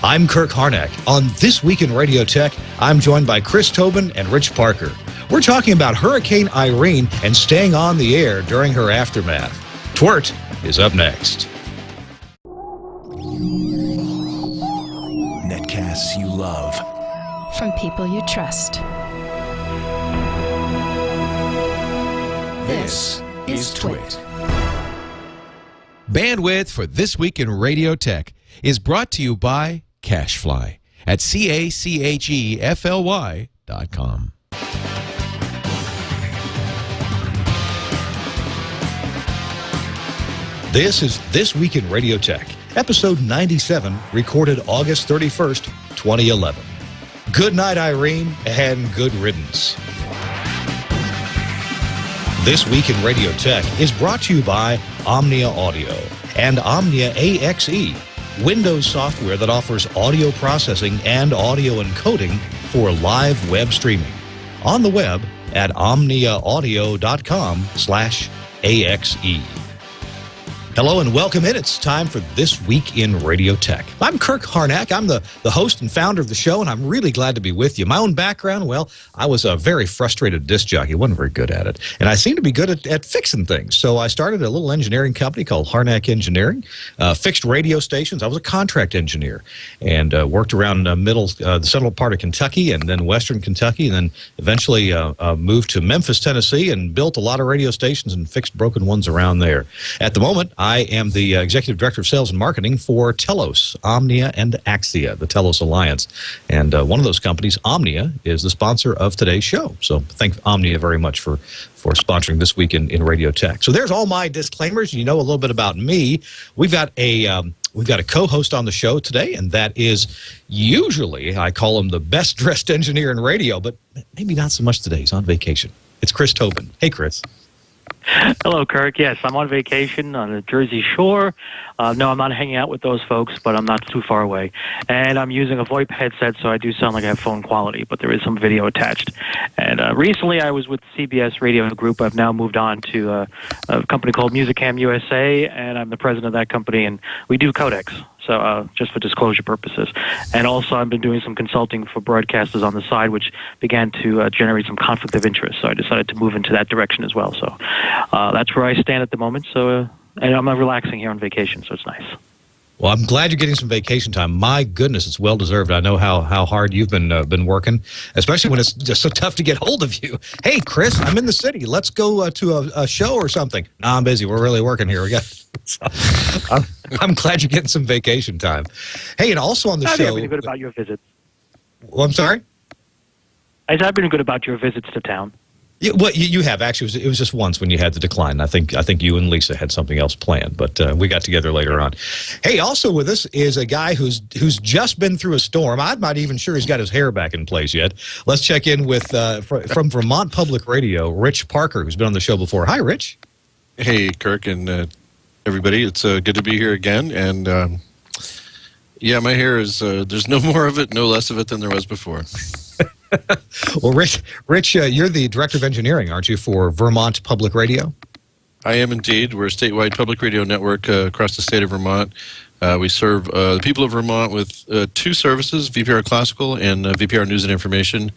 I'm Kirk Harnack. On This Week in Radio Tech, I'm joined by Chris Tobin and Rich Parker. We're talking about Hurricane Irene and staying on the air during her aftermath. Twert is up next. Netcasts you love. From people you trust. This is Twit. Bandwidth for This Week in Radio Tech is brought to you by Cachefly at CACHEFLY.com. This is This Week in Radio Tech, episode 97, recorded August 31st, 2011. Goodnight, Irene, and good riddance. This Week in Radio Tech is brought to you by Omnia Audio and Omnia AXE, Windows software that offers audio processing and audio encoding for live web streaming. On the web at omniaaudio.com/AXE. Hello and welcome in. It's time for This Week in Radio Tech. I'm Kirk Harnack. I'm the host and founder of the show, and I'm really glad to be with you. My own background, well, I was a very frustrated disc jockey. Wasn't very good at it. And I seem to be good at fixing things. So I started a little engineering company called Harnack Engineering, fixed radio stations. I was a contract engineer and worked around the central part of Kentucky and then western Kentucky, and then eventually moved to Memphis, Tennessee, and built a lot of radio stations and fixed broken ones around there. At the moment, I am the Executive Director of Sales and Marketing for Telos, Omnia, and Axia, the Telos Alliance. And one of those companies, Omnia, is the sponsor of today's show. So thank Omnia very much for sponsoring This Week in Radio Tech. So there's all my disclaimers. You know a little bit about me. We've got a co-host on the show today, and that is usually, I call him the best-dressed engineer in radio, but maybe not so much today. He's on vacation. It's Chris Tobin. Hey, Chris. Hello, Kirk. Yes, I'm on vacation on the Jersey Shore. No, I'm not hanging out with those folks, but I'm not too far away. And I'm using a VoIP headset, so I do sound like I have phone quality, but there is some video attached. And recently I was with CBS Radio Group. I've now moved on to a company called Musicam USA, and I'm the president of that company, and we do codecs. So just for disclosure purposes. And also I've been doing some consulting for broadcasters on the side, which began to generate some conflict of interest. So I decided to move into that direction as well. So that's where I stand at the moment. So and I'm relaxing here on vacation, so it's nice. Well, I'm glad you're getting some vacation time. My goodness, it's well-deserved. I know how hard you've been working, especially when it's just so tough to get hold of you. Hey, Chris, I'm in the city. Let's go to a show or something. No, I'm busy. We're really working here. I'm glad you're getting some vacation time. Hey, and also on the show... I've been good about your visits. Well, I'm sorry? I've been good about your visits to town. Yeah, well, you have actually. It was just once when you had to decline. I think you and Lisa had something else planned, but we got together later on. Hey, also with us is a guy who's just been through a storm. I'm not even sure he's got his hair back in place yet. Let's check in with from Vermont Public Radio, Rich Parker, who's been on the show before. Hi, Rich. Hey, Kirk and everybody. It's good to be here again. And yeah, my hair is. There's no more of it, no less of it than there was before. Well, Rich, you're the Director of Engineering, aren't you, for Vermont Public Radio? I am indeed. We're a statewide public radio network across the state of Vermont. We serve the people of Vermont with two services, VPR Classical and VPR News and Information.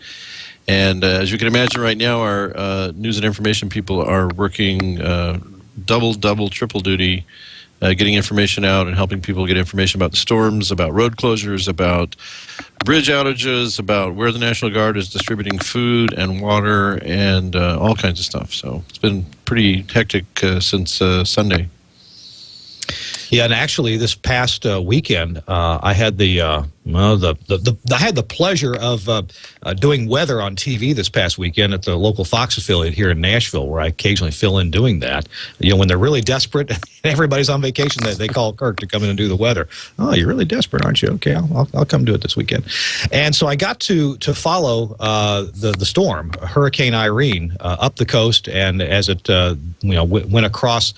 And as you can imagine right now, our news and information people are working double, triple duty, getting information out and helping people get information about the storms, about road closures, about bridge outages, about where the National Guard is distributing food and water and all kinds of stuff. So it's been pretty hectic since Sunday. Yeah, and actually, this past weekend, I had I had the pleasure of doing weather on TV this past weekend at the local Fox affiliate here in Nashville, where I occasionally fill in doing that. You know, when they're really desperate, and everybody's on vacation, they call Kirk to come in and do the weather. Oh, you're really desperate, aren't you? Okay, I'll come do it this weekend. And so I got to follow the storm, Hurricane Irene, up the coast, and as it went across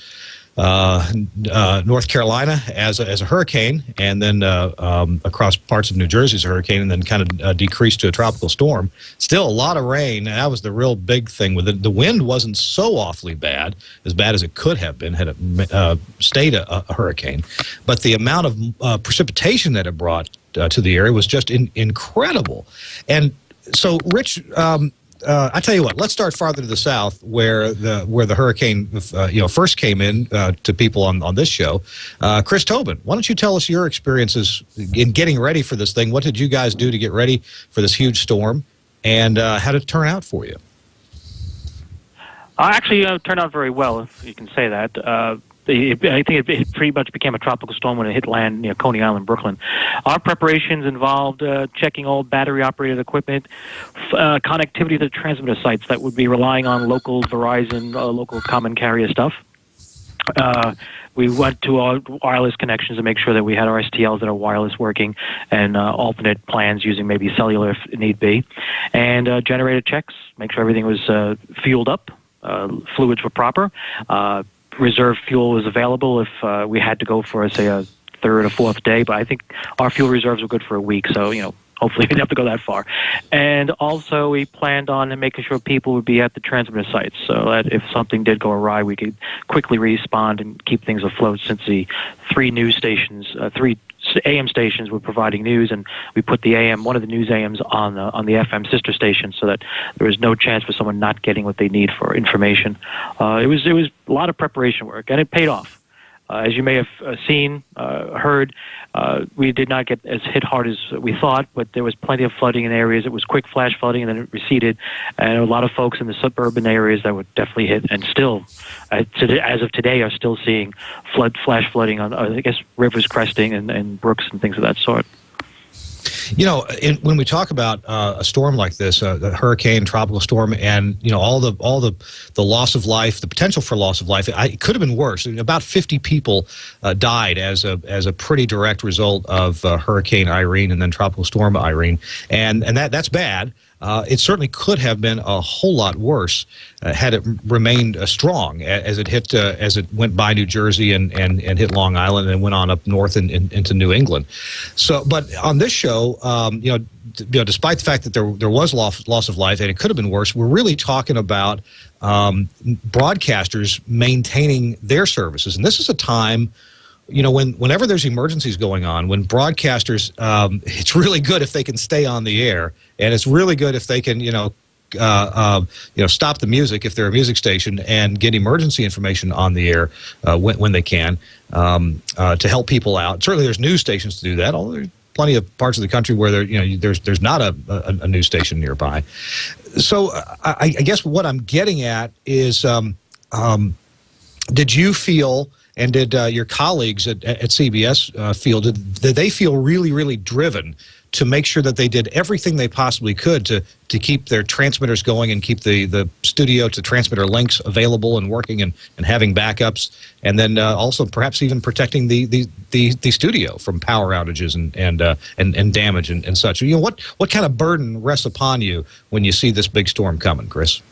North Carolina as a hurricane, and then across parts of New Jersey as a hurricane, and then kind of decreased to a tropical storm. Still a lot of rain, and that was the real big thing with it. The wind wasn't so awfully bad as it could have been had it stayed a hurricane, but the amount of precipitation that it brought to the area was just incredible. And so, Rich, I tell you what, let's start farther to the south, where the hurricane first came in to people on this show. Chris Tobin, why don't you tell us your experiences in getting ready for this thing? What did you guys do to get ready for this huge storm, and how did it turn out for you? Actually, turned out very well, if you can say that. I think it pretty much became a tropical storm when it hit land near Coney Island, Brooklyn. Our preparations involved checking all battery-operated equipment, connectivity to the transmitter sites that would be relying on local Verizon, local common carrier stuff. We went to our wireless connections to make sure that we had our STLs that are wireless working, and alternate plans using maybe cellular if need be, and generated checks, make sure everything was fueled up, fluids were proper. Reserve fuel was available if we had to go for, say, a third or fourth day, but I think our fuel reserves were good for a week, so, hopefully we didn't have to go that far. And also we planned on making sure people would be at the transmitter sites so that if something did go awry, we could quickly respond and keep things afloat, since the three AM stations were providing news, and we put one of the news AMs on the FM sister station, so that there was no chance for someone not getting what they need for information. It was a lot of preparation work, and it paid off. As you may have seen, heard, we did not get as hit hard as we thought, but there was plenty of flooding in areas. It was quick flash flooding, and then it receded. And a lot of folks in the suburban areas that were definitely hit, and still, as of today, are still seeing flash flooding on, I guess, rivers cresting and brooks and things of that sort. When we talk about a storm like this, a hurricane, tropical storm, and all the loss of life, the potential for loss of life, it could have been worse. About 50 people died as a pretty direct result of Hurricane Irene and then Tropical Storm Irene, and that's bad. It certainly could have been a whole lot worse had it remained strong as it went by New Jersey and hit Long Island and went on up north and into New England. So, but on this show, despite the fact that there was loss of life and it could have been worse, we're really talking about broadcasters maintaining their services, and this is a time. Whenever there's emergencies going on, when broadcasters, it's really good if they can stay on the air, and it's really good if they can, stop the music if they're a music station and get emergency information on the air when they can to help people out. Certainly, there's news stations to do that. Although there's plenty of parts of the country where there's not a news station nearby. So I guess what I'm getting at is, did you feel? And did your colleagues at CBS feel, did they feel really, really driven to make sure that they did everything they possibly could to keep their transmitters going and keep the studio to transmitter links available and working and having backups, and then also perhaps even protecting the studio from power outages and damage and such? What kind of burden rests upon you when you see this big storm coming, Chris?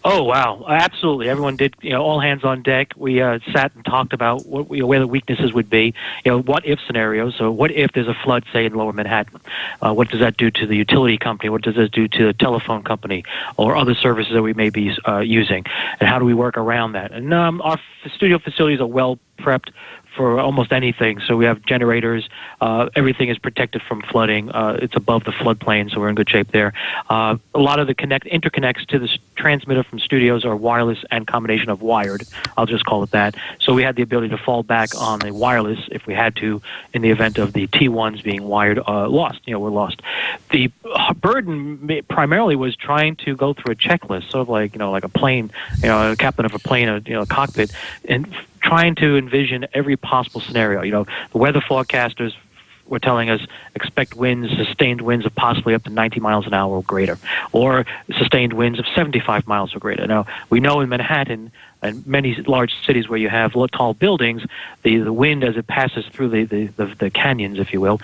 Oh, wow. Absolutely. Everyone did, all hands on deck. We sat and talked about where the weaknesses would be, what if scenarios. So what if there's a flood, say, in lower Manhattan? What does that do to the utility company? What does this do to the telephone company or other services that we may be using? And how do we work around that? And our studio facilities are well prepped for almost anything. So we have generators. Everything is protected from flooding. It's above the floodplain, so we're in good shape there. A lot of the interconnects to the transmitter from studios are wireless and combination of wired. I'll just call it that. So we had the ability to fall back on the wireless if we had to, in the event of the T1s being wired lost. We're lost. The burden primarily was trying to go through a checklist, sort of like like a plane, a captain of a plane, a cockpit, and trying to envision every possible scenario. The weather forecasters were telling us expect sustained winds of possibly up to 90 miles an hour or greater, or sustained winds of 75 miles or greater. Now, we know in Manhattan and many large cities where you have tall buildings, the wind as it passes through the canyons, if you will,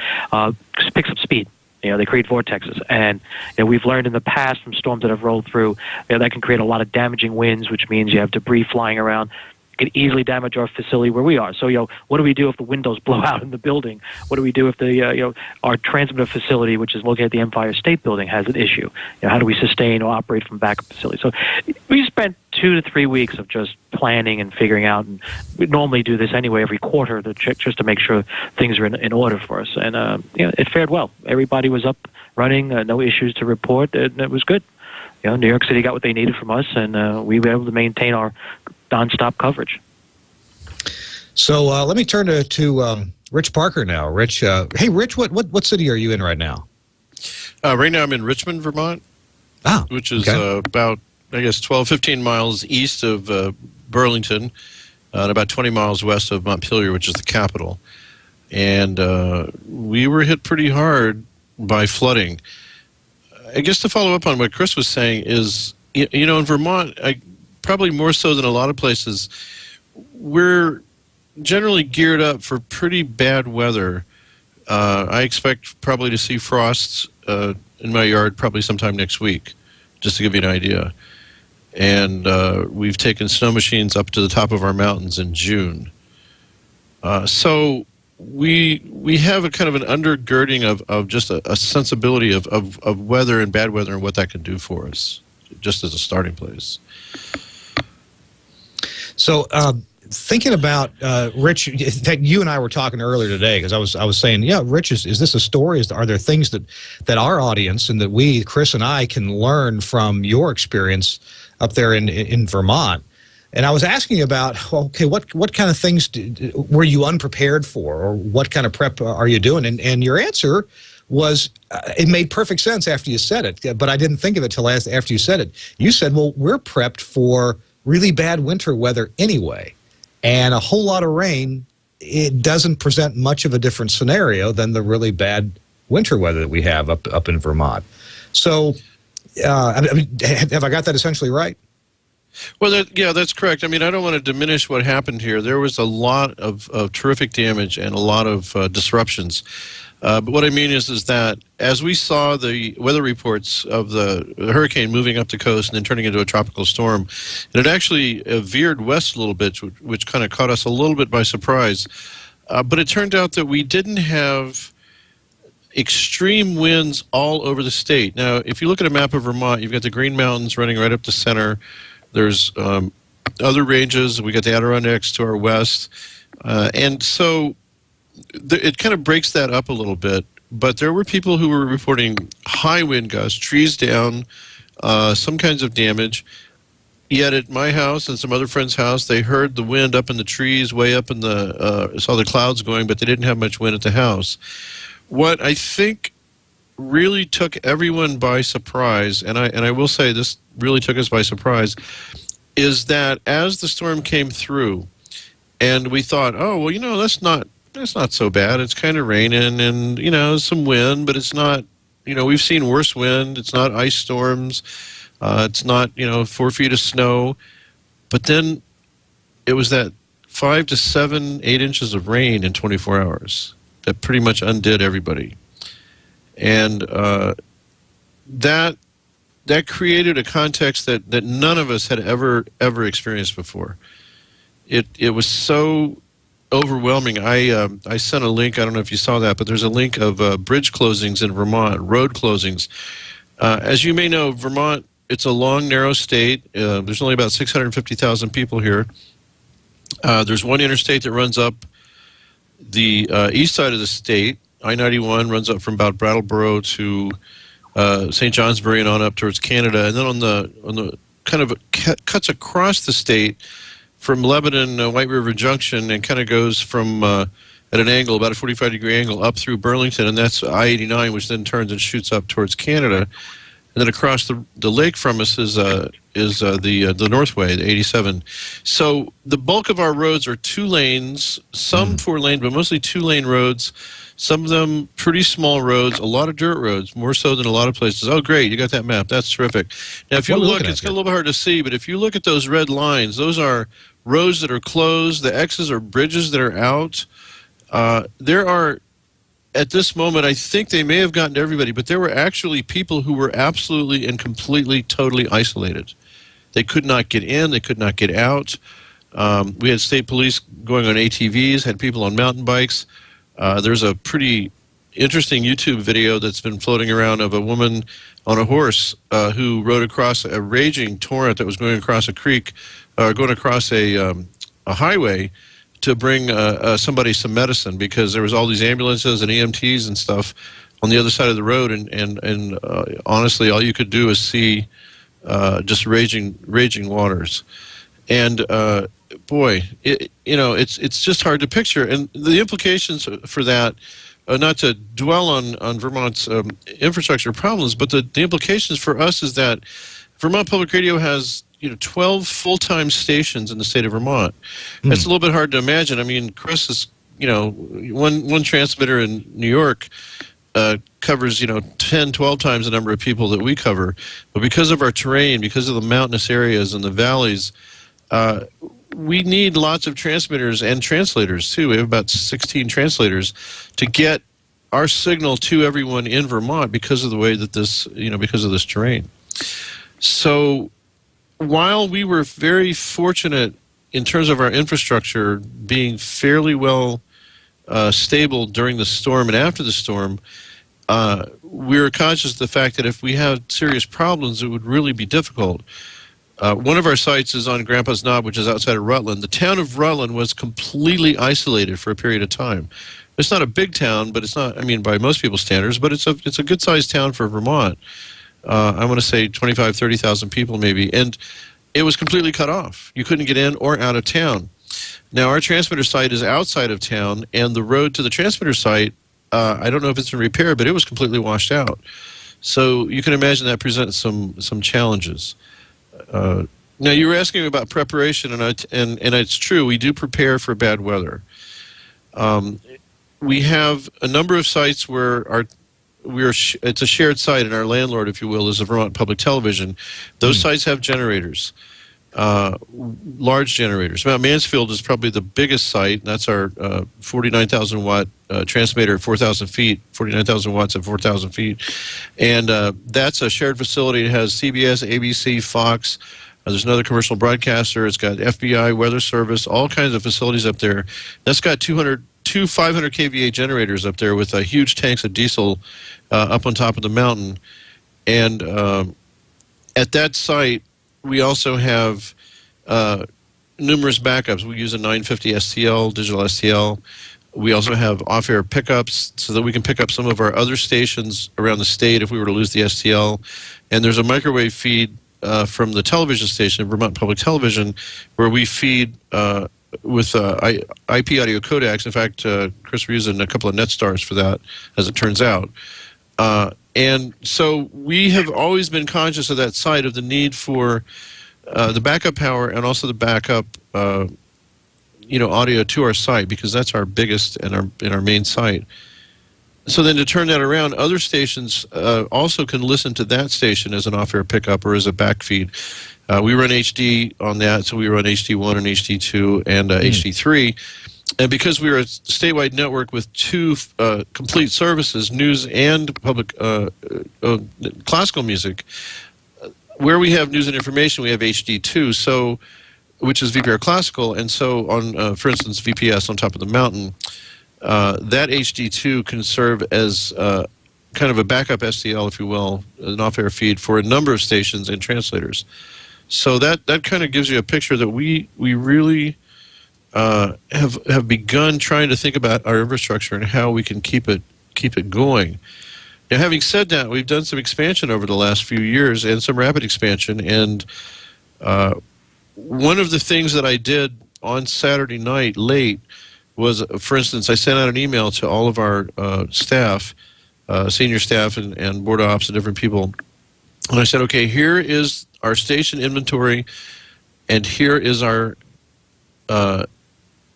picks up speed. They create vortexes. And we've learned in the past from storms that have rolled through, that can create a lot of damaging winds, which means you have debris flying around. could easily damage our facility where we are. So, what do we do if the windows blow out in the building? What do we do if the, our transmitter facility, which is located at the Empire State Building, has an issue? How do we sustain or operate from backup facilities? So, we spent 2 to 3 weeks of just planning and figuring out, and we normally do this anyway every quarter to check just to make sure things are in order for us. And it fared well. Everybody was up, running, no issues to report, and it was good. New York City got what they needed from us, and we were able to maintain our nonstop coverage. So let me turn to Rich Parker now. Rich, hey, Rich, what city are you in right now? Right now I'm in Richmond, Vermont, which is about, I guess, 12, 15 miles east of Burlington, and about 20 miles west of Montpelier, which is the capital. And we were hit pretty hard by flooding. I guess to follow up on what Chris was saying is, in Vermont, probably more so than a lot of places, we're generally geared up for pretty bad weather. I expect probably to see frosts in my yard probably sometime next week, just to give you an idea. And we've taken snow machines up to the top of our mountains in June. So we have a kind of an undergirding of just a sensibility of weather and bad weather and what that can do for us, just as a starting place. So thinking about Rich, in fact, you and I were talking earlier today because I was saying, yeah, Rich, is this a story? Are there things that our audience and that we, Chris and I, can learn from your experience up there in Vermont? And I was asking about, okay, what kind of things were you unprepared for, or what kind of prep are you doing? And your answer was, it made perfect sense after you said it, but I didn't think of it till after you said it. You said, well, we're prepped for really bad winter weather anyway, and a whole lot of rain, it doesn't present much of a different scenario than the really bad winter weather that we have up in Vermont. So, have I got that essentially right? Well, that's correct. I mean, I don't want to diminish what happened here. There was a lot of terrific damage and a lot of disruptions. But what I mean is that as we saw the weather reports of the hurricane moving up the coast and then turning into a tropical storm, it had actually veered west a little bit, which kind of caught us a little bit by surprise. But it turned out that we didn't have extreme winds all over the state. Now, if you look at a map of Vermont, you've got the Green Mountains running right up the center. There's other ranges. We got the Adirondacks to our west. And so it kind of breaks that up a little bit. But there were people who were reporting high wind gusts, trees down, some kinds of damage. Yet at my house and some other friends' house, they heard the wind up in the trees, way up in saw the clouds going, but they didn't have much wind at the house. What I think really took everyone by surprise, and I will say this really took us by surprise, is that as the storm came through, and we thought, oh, well, that's not so bad. It's kind of raining and, some wind, but it's not, we've seen worse wind. It's not ice storms. It's not, 4 feet of snow. But then it was that 5 to 7, 8 inches of rain in 24 hours that pretty much undid everybody. And that created a context that none of us had ever experienced before. It was so overwhelming. I sent a link. I don't know if you saw that, but there's a link of bridge closings in Vermont, road closings. As you may know, Vermont, it's a long, narrow state. There's only about 650,000 people here. There's one interstate that runs up the east side of the state. I-91 runs up from about Brattleboro to St. Johnsbury and on up towards Canada, and then on the kind of cuts across the state from Lebanon, White River Junction, and kind of goes from at an angle, about a 45-degree angle, up through Burlington, and that's I-89, which then turns and shoots up towards Canada. And then across the lake from us is the Northway, the 87. So the bulk of our roads are 2 lanes, some 4 lane, but mostly 2 lane roads. Some of them pretty small roads, a lot of dirt roads, more so than a lot of places. Oh, great, you got that map. That's terrific. Now, if you look, it's a little bit hard to see, but if you look at those red lines, those are roads that are closed. The X's are bridges that are out. There are, at this moment, I think they may have gotten to everybody, but there were actually people who were absolutely and completely, totally isolated. They could not get in. They could not get out. We had state police going on ATVs, had people on mountain bikes. There's a pretty interesting YouTube video that's been floating around of a woman on a horse who rode across a raging torrent that was going across a creek, going across a highway to bring somebody some medicine, because there was all these ambulances and EMTs and stuff on the other side of the road, and honestly, all you could do is see just raging waters. And boy, it's just hard to picture. And the implications for that, not to dwell on Vermont's infrastructure problems, but the implications for us is that Vermont Public Radio has 12 full-time stations in the state of Vermont. That's a little bit hard to imagine. I mean, Chris is, one transmitter in New York covers 10, 12 times the number of people that we cover. But because of our terrain, because of the mountainous areas and the valleys, we need lots of transmitters and translators too. We have about 16 translators to get our signal to everyone in Vermont because of the way that this, because of this terrain. So while we were very fortunate in terms of our infrastructure being fairly well stable during the storm and after the storm, we were conscious of the fact that if we had serious problems, it would really be difficult. One of our sites is on Grandpa's Knob, which is outside of Rutland. The town of Rutland was completely isolated for a period of time. It's not a big town, but it's not, by most people's standards, but it's a good-sized town for Vermont. I want to say 25, 30,000 people maybe, and it was completely cut off. You couldn't get in or out of town. Now, our transmitter site is outside of town, and the road to the transmitter site, I don't know if it's in repair, but it was completely washed out. So you can imagine that presents some challenges. Now, you were asking about preparation, and it's true. We do prepare for bad weather. We have a number of sites where it's a shared site, and our landlord, if you will, is the Vermont Public Television. Those sites have generators, large generators. Mount Mansfield is probably the biggest site. That's our 49,000 watt transmitter at 4,000 feet, 49,000 watts at 4,000 feet. And that's a shared facility. It has CBS, ABC, Fox. There's another commercial broadcaster. It's got FBI, Weather Service, all kinds of facilities up there. That's got two 500 kVA generators up there with huge tanks of diesel up on top of the mountain. And at that site, we also have numerous backups. We use a 950 STL, digital STL. We also have off-air pickups so that we can pick up some of our other stations around the state if we were to lose the STL. And there's a microwave feed from the television station, Vermont Public Television, where we feed with IP audio codecs. In fact, Chris, we're using a couple of NetStars for that, as it turns out. And so we have always been conscious of that site, of the need for the backup power and also the backup audio to our site, because that's our biggest and our main site. So then to turn that around, other stations also can listen to that station as an off-air pickup or as a backfeed. We run HD on that, so we run HD1 and HD2 and HD3. And because we are a statewide network with two complete services, news and public classical music, where we have news and information, we have HD2, so which is VPR classical, and so on, for instance, VPS on top of the mountain, that HD2 can serve as kind of a backup STL, if you will, an off-air feed for a number of stations and translators. So that kind of gives you a picture that we really have begun trying to think about our infrastructure and how we can keep it going. Now, having said that, we've done some expansion over the last few years, and some rapid expansion. And one of the things that I did on Saturday night late was, for instance, I sent out an email to all of our staff, senior staff and board ops and different people. And I said, okay, here is our station inventory, and here is our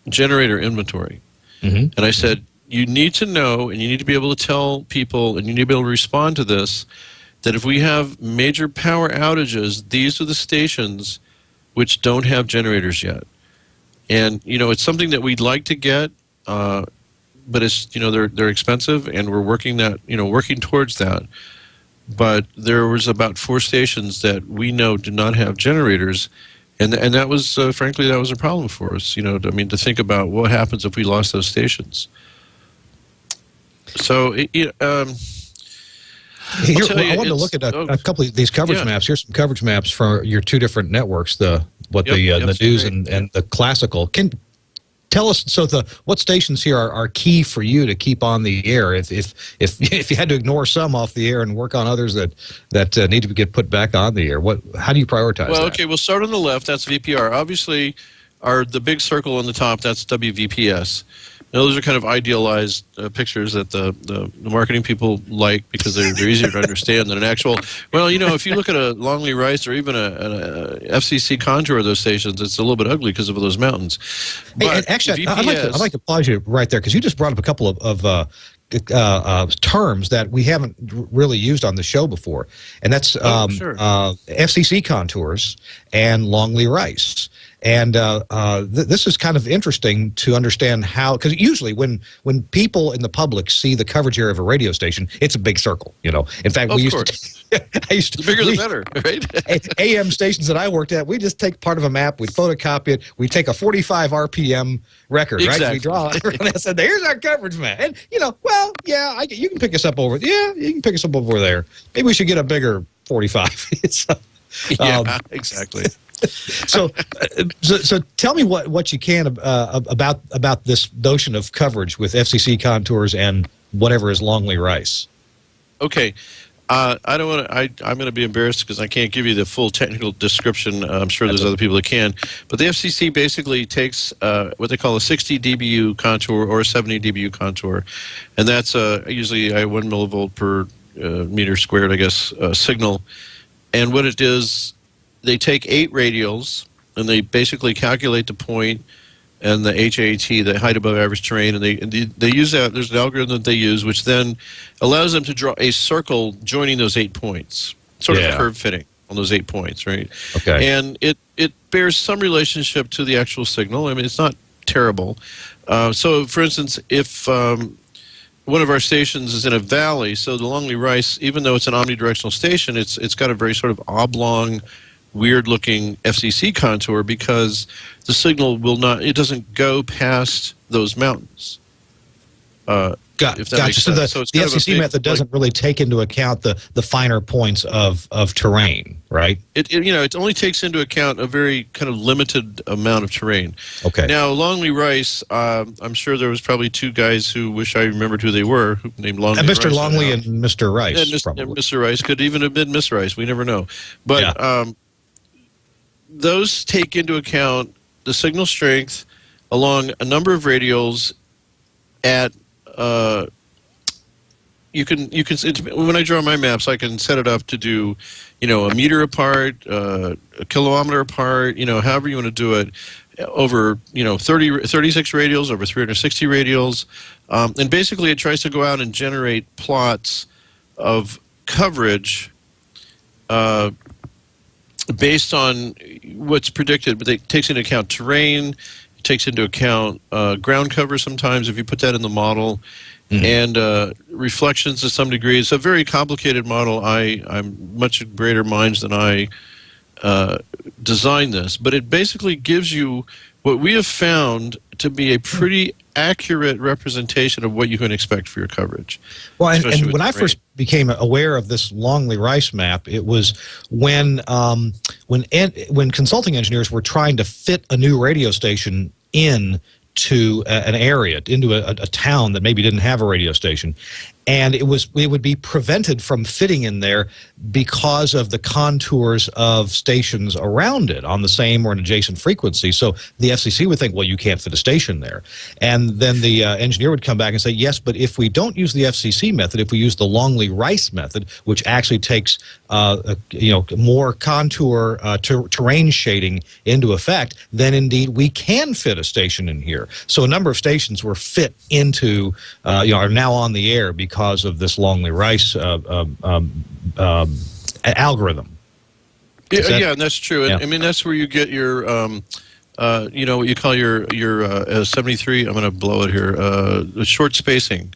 generator inventory. And I said, you need to know, and you need to be able to tell people, and you need to be able to respond to this, that if we have major power outages, these are the stations which don't have generators yet. And, it's something that we'd like to get, but it's, they're expensive, and we're working towards that. But there was about 4 stations that we know do not have generators, And that was, frankly, that was a problem for us. You know, I mean, to think about what happens if we lost those stations. So, Here, I wanted to look at a couple of these coverage maps. Here's some coverage maps for your two different networks, the news and the classical. Can tell us, so what stations here are key for you to keep on the air? If you had to ignore some off the air and work on others that need to get put back on the air, how do you prioritize that? Okay, we'll start on the left. That's VPR. Obviously, the big circle on the top, that's WVPS. Now, those are kind of idealized pictures that the marketing people like because they're easier to understand than an actual. Well, you know, if you look at a Longley Rice or even a FCC contour of those stations, it's a little bit ugly because of those mountains. But actually, I'd like to applaud you right there because you just brought up a couple of terms that we haven't really used on the show before, and that's FCC contours and Longley Rice. And this is kind of interesting to understand how, because usually when people in the public see the coverage area of a radio station, it's a big circle, you know. In fact, we used to, the bigger the better, right? AM stations that I worked at, we just take part of a map, we'd photocopy it, we take a 45 RPM record, right? So we draw it, and I said, here's our coverage map. And, you know, well, yeah, you can pick us up over, you can pick us up over there. Maybe we should get a bigger 45. Exactly. So tell me what you can about this notion of coverage with FCC contours and whatever is Longley Rice. Okay, I don't want to. I'm going to be embarrassed because I can't give you the full technical description. I'm sure there's other people that can. But the FCC basically takes what they call a 60 dBu contour or a 70 dBu contour, and that's usually a 1 millivolt per meter squared, I guess, signal. And what it is, they take 8 radials, and they basically calculate the point and the HAT, the height above average terrain, and they use that. There's an algorithm that they use, which then allows them to draw a circle joining those 8 points, sort of a curve fitting on those 8 points, right? Okay. And it bears some relationship to the actual signal. I mean, it's not terrible. So, for instance, if one of our stations is in a valley, so the Longley Rice, even though it's an omnidirectional station, it's got a very sort of oblong, weird-looking FCC contour because the signal it doesn't go past those mountains. Gotcha. So the FCC method doesn't really take into account the finer points of terrain, right? It only takes into account a very kind of limited amount of terrain. Okay. Now, Longley Rice, I'm sure there was probably 2 guys who wish I remembered who they were, named Longley Rice. Mr. Longley and Mr. Rice. And Mr. Rice could even have been Miss Rice. We never know. But those take into account the signal strength along a number of radials at when I draw my maps, I can set it up to do, a meter apart, a kilometer apart, however you want to do it, over, 36 radials, over 360 radials. And basically it tries to go out and generate plots of coverage based on what's predicted, but it takes into account terrain, it takes into account ground cover sometimes if you put that in the model, and reflections to some degree. It's a very complicated model. I'm much greater minds than I designed this, but it basically gives you what we have found to be a pretty accurate representation of what you can expect for your coverage. Well, and when I first became aware of this Longley Rice map, it was when consulting engineers were trying to fit a new radio station into an area, into a town that maybe didn't have a radio station. And it would be prevented from fitting in there because of the contours of stations around it on the same or an adjacent frequency. So the FCC would think, well, you can't fit a station there. And then the engineer would come back and say, yes, but if we don't use the FCC method, if we use the Longley Rice method, which actually takes more contour terrain shading into effect, then indeed we can fit a station in here. So a number of stations were fit into, are now on the air because of this Longley Rice algorithm. And that's true. And, I mean, that's where you get your, what you call your 73. I'm going to blow it here. The short spacing.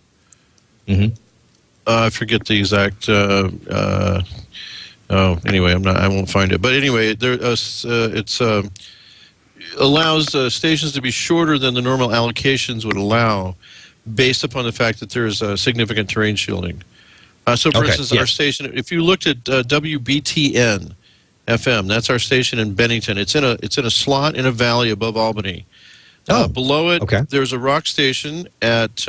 I forget the exact. Oh, anyway, I won't find it. But anyway, it's allows stations to be shorter than the normal allocations would allow, based upon the fact that there is significant terrain shielding. So, for instance, our station, if you looked at WBTN FM, that's our station in Bennington. It's in a slot in a valley above Albany. Below it, there's a rock station at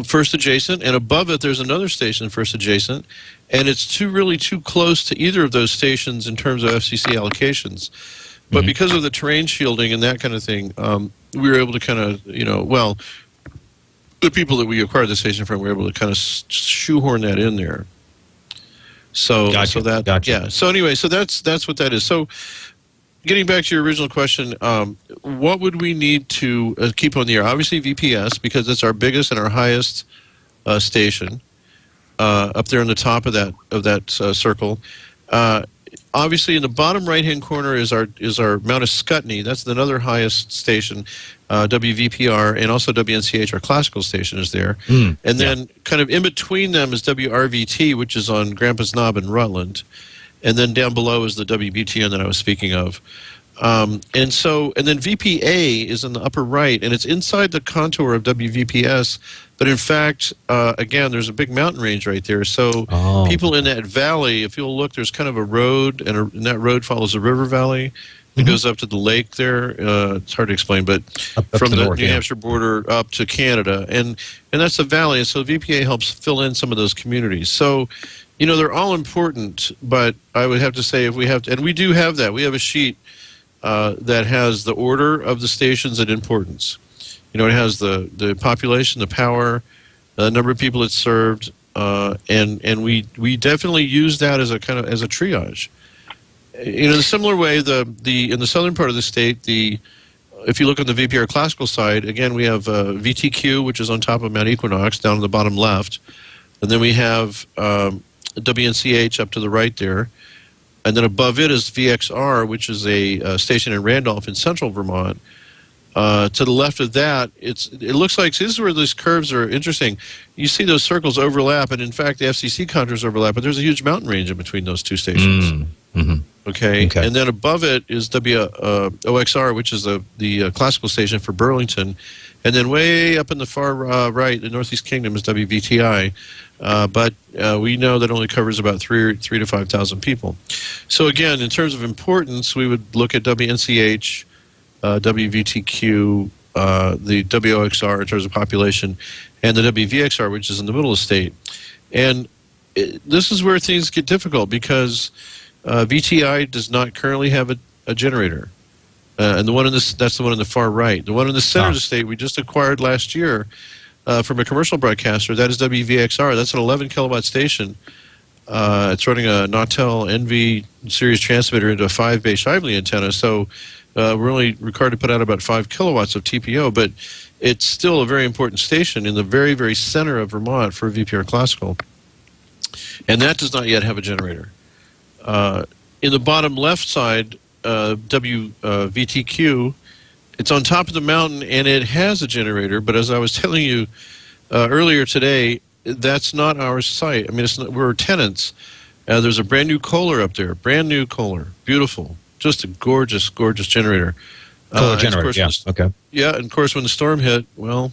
First Adjacent, and above it, there's another station, First Adjacent, and it's really too close to either of those stations in terms of FCC allocations. But because of the terrain shielding and that kind of thing, we were able to kind of, the people that we acquired the station from were able to kind of shoehorn that in there. So, So anyway, so that's what that is. So, getting back to your original question, what would we need to keep on the air? Obviously, VPS, because it's our biggest and our highest station up there on the top of that circle. Obviously, in the bottom right-hand corner is our Mount Ascutney. That's another highest station, WVPR, and also WNCH, our classical station, is there. And then kind of in between them is WRVT, which is on Grandpa's Knob in Rutland. And then down below is the WBTN that I was speaking of. And then VPA is in the upper right, and it's inside the contour of WVPS. But in fact, again, there's a big mountain range right there. So people in that valley, if you'll look, there's kind of a road, and that road follows a river valley. It goes up to the lake there. It's hard to explain, but up from the New Hampshire border up to Canada. And that's the valley. And so VPA helps fill in some of those communities. So, they're all important, but I would have to say if we have, and we do have that. We have a sheet that has the order of the stations and importance. It has the population, the power, the number of people it's served, and we definitely use that as a kind of as a triage. In a similar way, in the southern part of the state, if you look on the VPR classical side, again we have VTQ, which is on top of Mount Equinox, down in the bottom left, and then we have WNCH up to the right there. And then above it is VXR, which is a station in Randolph in central Vermont. To the left of that, it looks like, this is where these curves are interesting. You see those circles overlap, and in fact, the FCC contours overlap, but there's a huge mountain range in between those two stations. Okay? And then above it is OXR, which is the classical station for Burlington. And then way up in the far right, the Northeast Kingdom, is WVTI. But we know that only covers about 3 to 5,000 people. So again, in terms of importance, we would look at WNCH, WVTQ, the WOXR in terms of population, and the WVXR, which is in the middle of the state. And this is where things get difficult because VTI does not currently have a generator. And that's the one in the far right. The one in the center of the state we just acquired last year from a commercial broadcaster, that is WVXR. That's an 11 kilowatt station. It's running a Nautel NV series transmitter into a 5-bay Shively antenna. So we're only required to put out about 5 kilowatts of TPO, but it's still a very important station in the very, very center of Vermont for VPR Classical. And that does not yet have a generator. In the bottom left side, WVTQ, it's on top of the mountain and it has a generator, but as I was telling you earlier today, that's not our site. I mean, we're tenants. There's a brand new Kohler up there, brand new Kohler, beautiful, just a gorgeous, gorgeous generator. Kohler generator, okay. Yeah, and of course when the storm hit, well,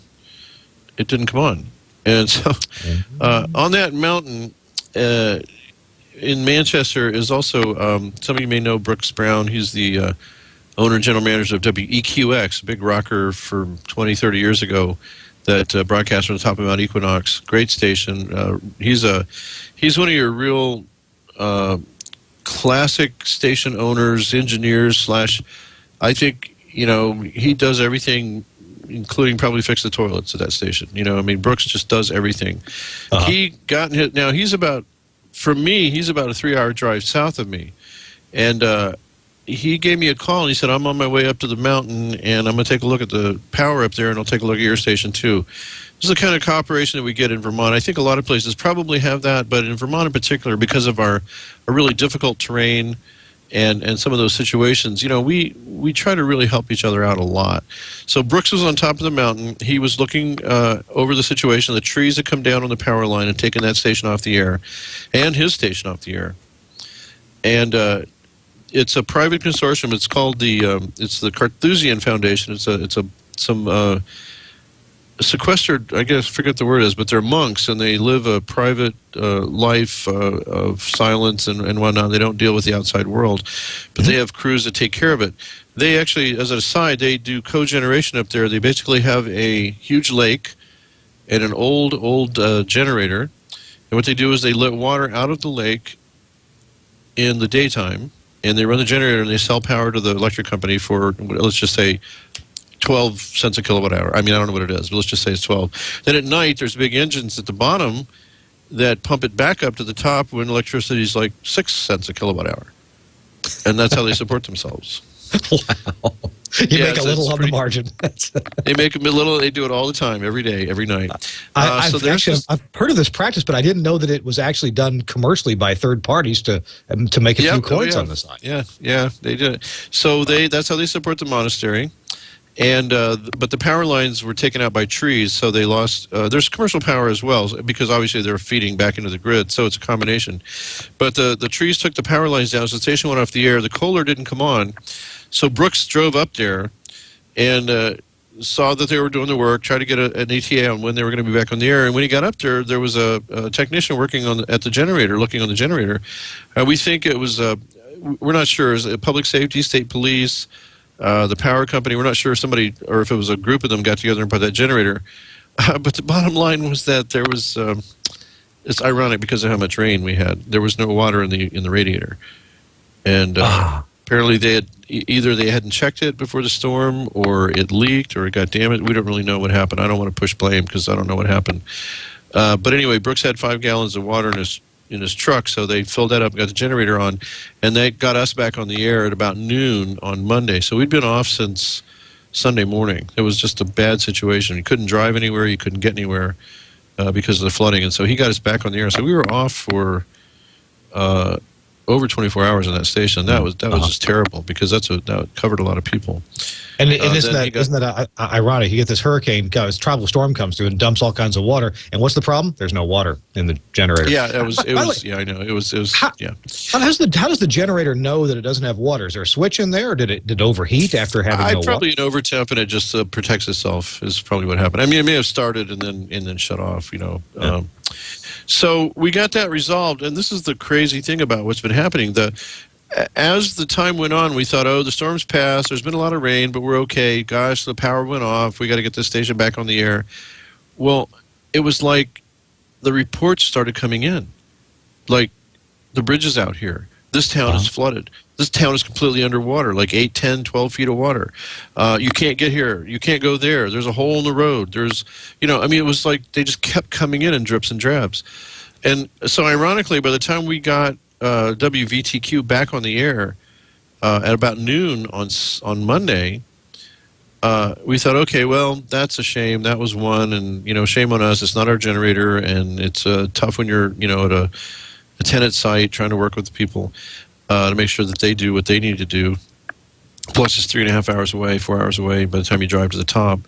it didn't come on. And so on that mountain in Manchester is also, some of you may know Brooks Brown. He's the owner and general manager of WEQX, a big rocker from 20, 30 years ago that broadcast on the top of Mount Equinox. Great station. He's one of your real classic station owners, engineers / I think, he does everything, including probably fix the toilets at that station. I mean, Brooks just does everything. Now he's about a 3-hour drive south of me. And he gave me a call and he said, I'm on my way up to the mountain and I'm going to take a look at the power up there and I'll take a look at your station too. This is the kind of cooperation that we get in Vermont. I think a lot of places probably have that, but in Vermont in particular, because of our really difficult terrain and some of those situations, we try to really help each other out a lot. So Brooks was on top of the mountain. He was looking over the situation. The trees had come down on the power line and taken that station off the air, and his station off the air. And it's a private consortium. It's called it's the Carthusian Foundation. It's some sequestered, I guess, forget the word is, but they're monks, and they live a private life of silence and whatnot. They don't deal with the outside world, but they have crews that take care of it. They actually, as an aside, they do cogeneration up there. They basically have a huge lake and an old generator, and what they do is they let water out of the lake in the daytime, and they run the generator, and they sell power to the electric company for, let's just say, 12 cents a kilowatt hour. I mean, I don't know what it is, but let's just say it's 12. Then at night, there's big engines at the bottom that pump it back up to the top when electricity is like 6 cents a kilowatt hour. And that's how they support themselves. Wow. You make a little on the margin. They make a little. They do it all the time, every day, every night. I've heard of this practice, but I didn't know that it was actually done commercially by third parties to make a few coins on the side. Yeah, they did it. So that's how they support the monastery. And but the power lines were taken out by trees, so they lost. There's commercial power as well, because obviously they're feeding back into the grid, so it's a combination. But the trees took the power lines down, so the station went off the air. The Kohler didn't come on, so Brooks drove up there and saw that they were doing the work, tried to get an ETA on when they were going to be back on the air. And when he got up there, there was a technician working at the generator, looking on the generator. We think it was, we're not sure, is it public safety, state police, the power company. We're not sure if somebody, or if it was a group of them, got together and put that generator. But the bottom line was that there was, it's ironic because of how much rain we had. There was no water in the radiator. And apparently either they hadn't checked it before the storm, or it leaked, or it got damaged. We don't really know what happened. I don't want to push blame because I don't know what happened. But anyway, Brooks had 5 gallons of water in his truck, so they filled that up and got the generator on, and they got us back on the air at about noon on Monday. So we'd been off since Sunday morning. It was just a bad situation. You couldn't drive anywhere. You couldn't get anywhere because of the flooding, and so he got us back on the air. So we were off for over 24 hours on that station. That was just terrible, because that covered a lot of people. And isn't that ironic? You get this hurricane, this tropical storm comes through and dumps all kinds of water. And what's the problem? There's no water in the generator. Yeah, it was. Yeah, I know. It was. Yeah. How does the generator know that it doesn't have water? Is there a switch in there, or did it overheat after having no water? Probably an overtemp, and it just protects itself. Is probably what happened. I mean, it may have started and then shut off. Yeah. So we got that resolved, and this is the crazy thing about what's been happening. As the time went on, we thought, the storm's passed, there's been a lot of rain, but we're okay. Gosh, the power went off. We got to get this station back on the air. Well, it was like the reports started coming in. Like, the bridge is out here. This town is flooded. This town is completely underwater, like 8, 10, 12 feet of water. You can't get here. You can't go there. There's a hole in the road. There's, it was like they just kept coming in drips and drabs. And so ironically, by the time we got WVTQ back on the air at about noon on Monday, we thought, okay, well, that's a shame. That was one, and shame on us. It's not our generator, and it's tough when you're at a tenant site trying to work with the people to make sure that they do what they need to do. Plus, it's 3.5 hours away, 4 hours away by the time you drive to the top.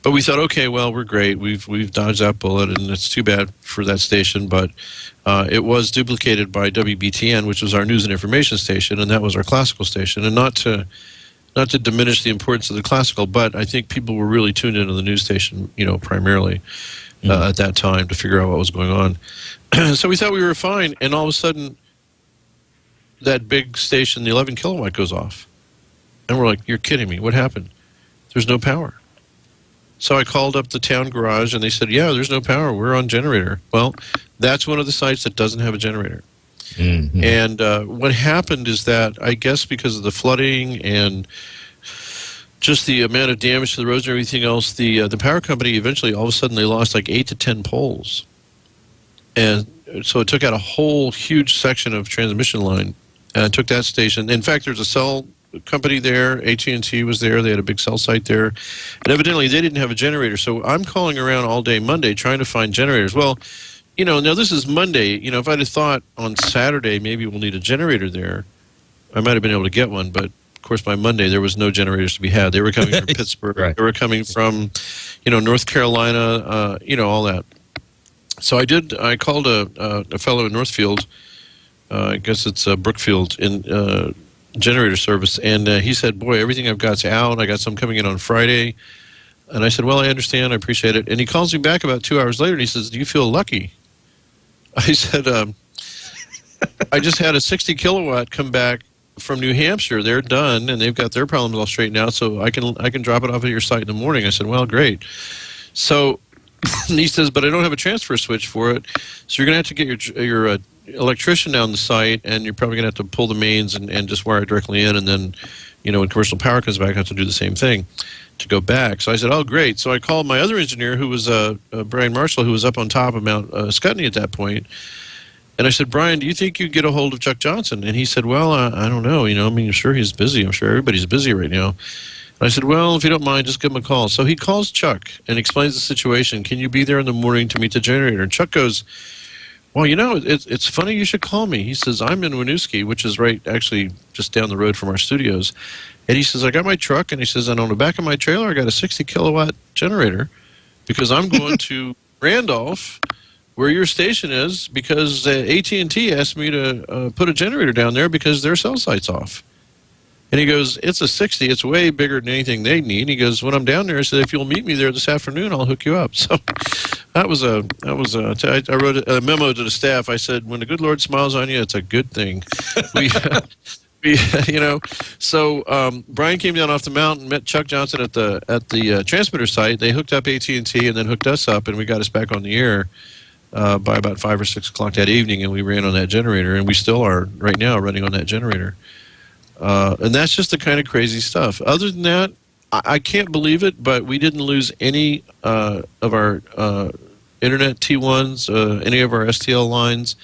But we thought, okay, well, we're great. We've dodged that bullet, and it's too bad for that station. But it was duplicated by WBTN, which was our news and information station, and that was our classical station. And not to diminish the importance of the classical, but I think people were really tuned into the news station, primarily at that time to figure out what was going on. So we thought we were fine, and all of a sudden, that big station, the 11 kilowatt, goes off. And we're like, you're kidding me. What happened? There's no power. So I called up the town garage, and they said, yeah, there's no power. We're on generator. Well, that's one of the sites that doesn't have a generator. Mm-hmm. And what happened is that, I guess because of the flooding and just the amount of damage to the roads and everything else, the power company eventually, all of a sudden, they lost like 8 to 10 poles. And so it took out a whole huge section of transmission line. And it took that station. In fact, there's a cell company there. AT&T was there. They had a big cell site there. And evidently, they didn't have a generator. So I'm calling around all day Monday trying to find generators. Well, now this is Monday. If I'd have thought on Saturday maybe we'll need a generator there, I might have been able to get one, but of course by Monday there was no generators to be had. They were coming from Pittsburgh. Right. They were coming from, North Carolina, all that. So I called a fellow in Northfield, I guess it's Brookfield, in generator service, and he said, boy, everything I've got's out. I got some coming in on Friday. And I said, well, I understand. I appreciate it. And he calls me back about 2 hours later, and he says, do you feel lucky? I said, I just had a 60 kilowatt come back from New Hampshire. They're done, and they've got their problems all straightened out, so I can drop it off at your site in the morning. I said, well, great. So he says, but I don't have a transfer switch for it, so you're going to have to get your electrician down the site, and you're probably going to have to pull the mains and just wire it directly in, and then, when commercial power comes back, I have to do the same thing to go back. So I said, oh, great. So I called my other engineer, who was Brian Marshall, who was up on top of Mount Scutney at that point. And I said, Brian, do you think you'd get a hold of Chuck Johnson? And he said, well, I don't know. I'm sure he's busy. I'm sure everybody's busy right now. And I said, well, if you don't mind, just give him a call. So he calls Chuck and explains the situation. Can you be there in the morning to meet the generator? And Chuck goes, well, it's funny you should call me. He says, I'm in Winooski, which is right actually just down the road from our studios. And he says, I got my truck, and he says, and on the back of my trailer, I got a 60 kilowatt generator because I'm going to Randolph, where your station is, because AT&T asked me to put a generator down there because their cell site's off. And he goes, it's a 60. It's way bigger than anything they need. He goes, when I'm down there, I said, if you'll meet me there this afternoon, I'll hook you up. So I wrote a memo to the staff. I said, when the good Lord smiles on you, it's a good thing. So Brian came down off the mountain, met Chuck Johnson at the transmitter site. They hooked up AT&T and then hooked us up, and we got us back on the air by about 5 or 6 o'clock that evening, and we ran on that generator, and we still are right now running on that generator. And that's just the kind of crazy stuff. Other than that, I can't believe it, but we didn't lose any of our internet T1s, any of our STL lines.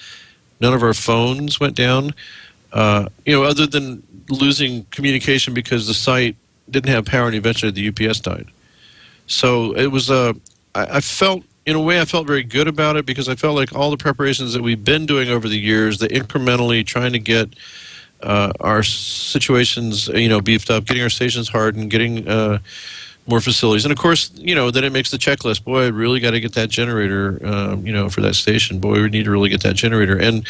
None of our phones went down. Other than losing communication because the site didn't have power and eventually the UPS died. So it was I felt very good about it because I felt like all the preparations that we've been doing over the years, the incrementally trying to get our situations, beefed up, getting our stations hardened, getting more facilities. And of course, then it makes the checklist. Boy, I really got to get that generator, for that station. Boy, we need to really get that generator. And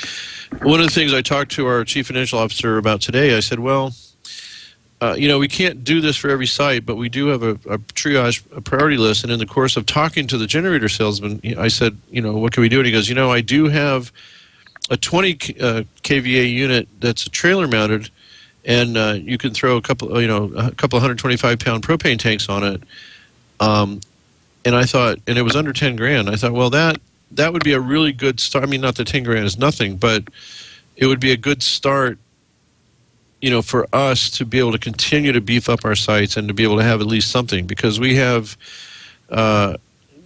one of the things I talked to our chief financial officer about today, I said, well, we can't do this for every site, but we do have a triage, a priority list. And in the course of talking to the generator salesman, I said, what can we do? And he goes, I do have a 20 kVA unit that's trailer mounted, and you can throw a couple 125-pound propane tanks on it. And I thought, and it was under 10 grand. I thought, well, that would be a really good start. I mean, not that 10 grand is nothing, but it would be a good start, for us to be able to continue to beef up our sites and to be able to have at least something, because we have a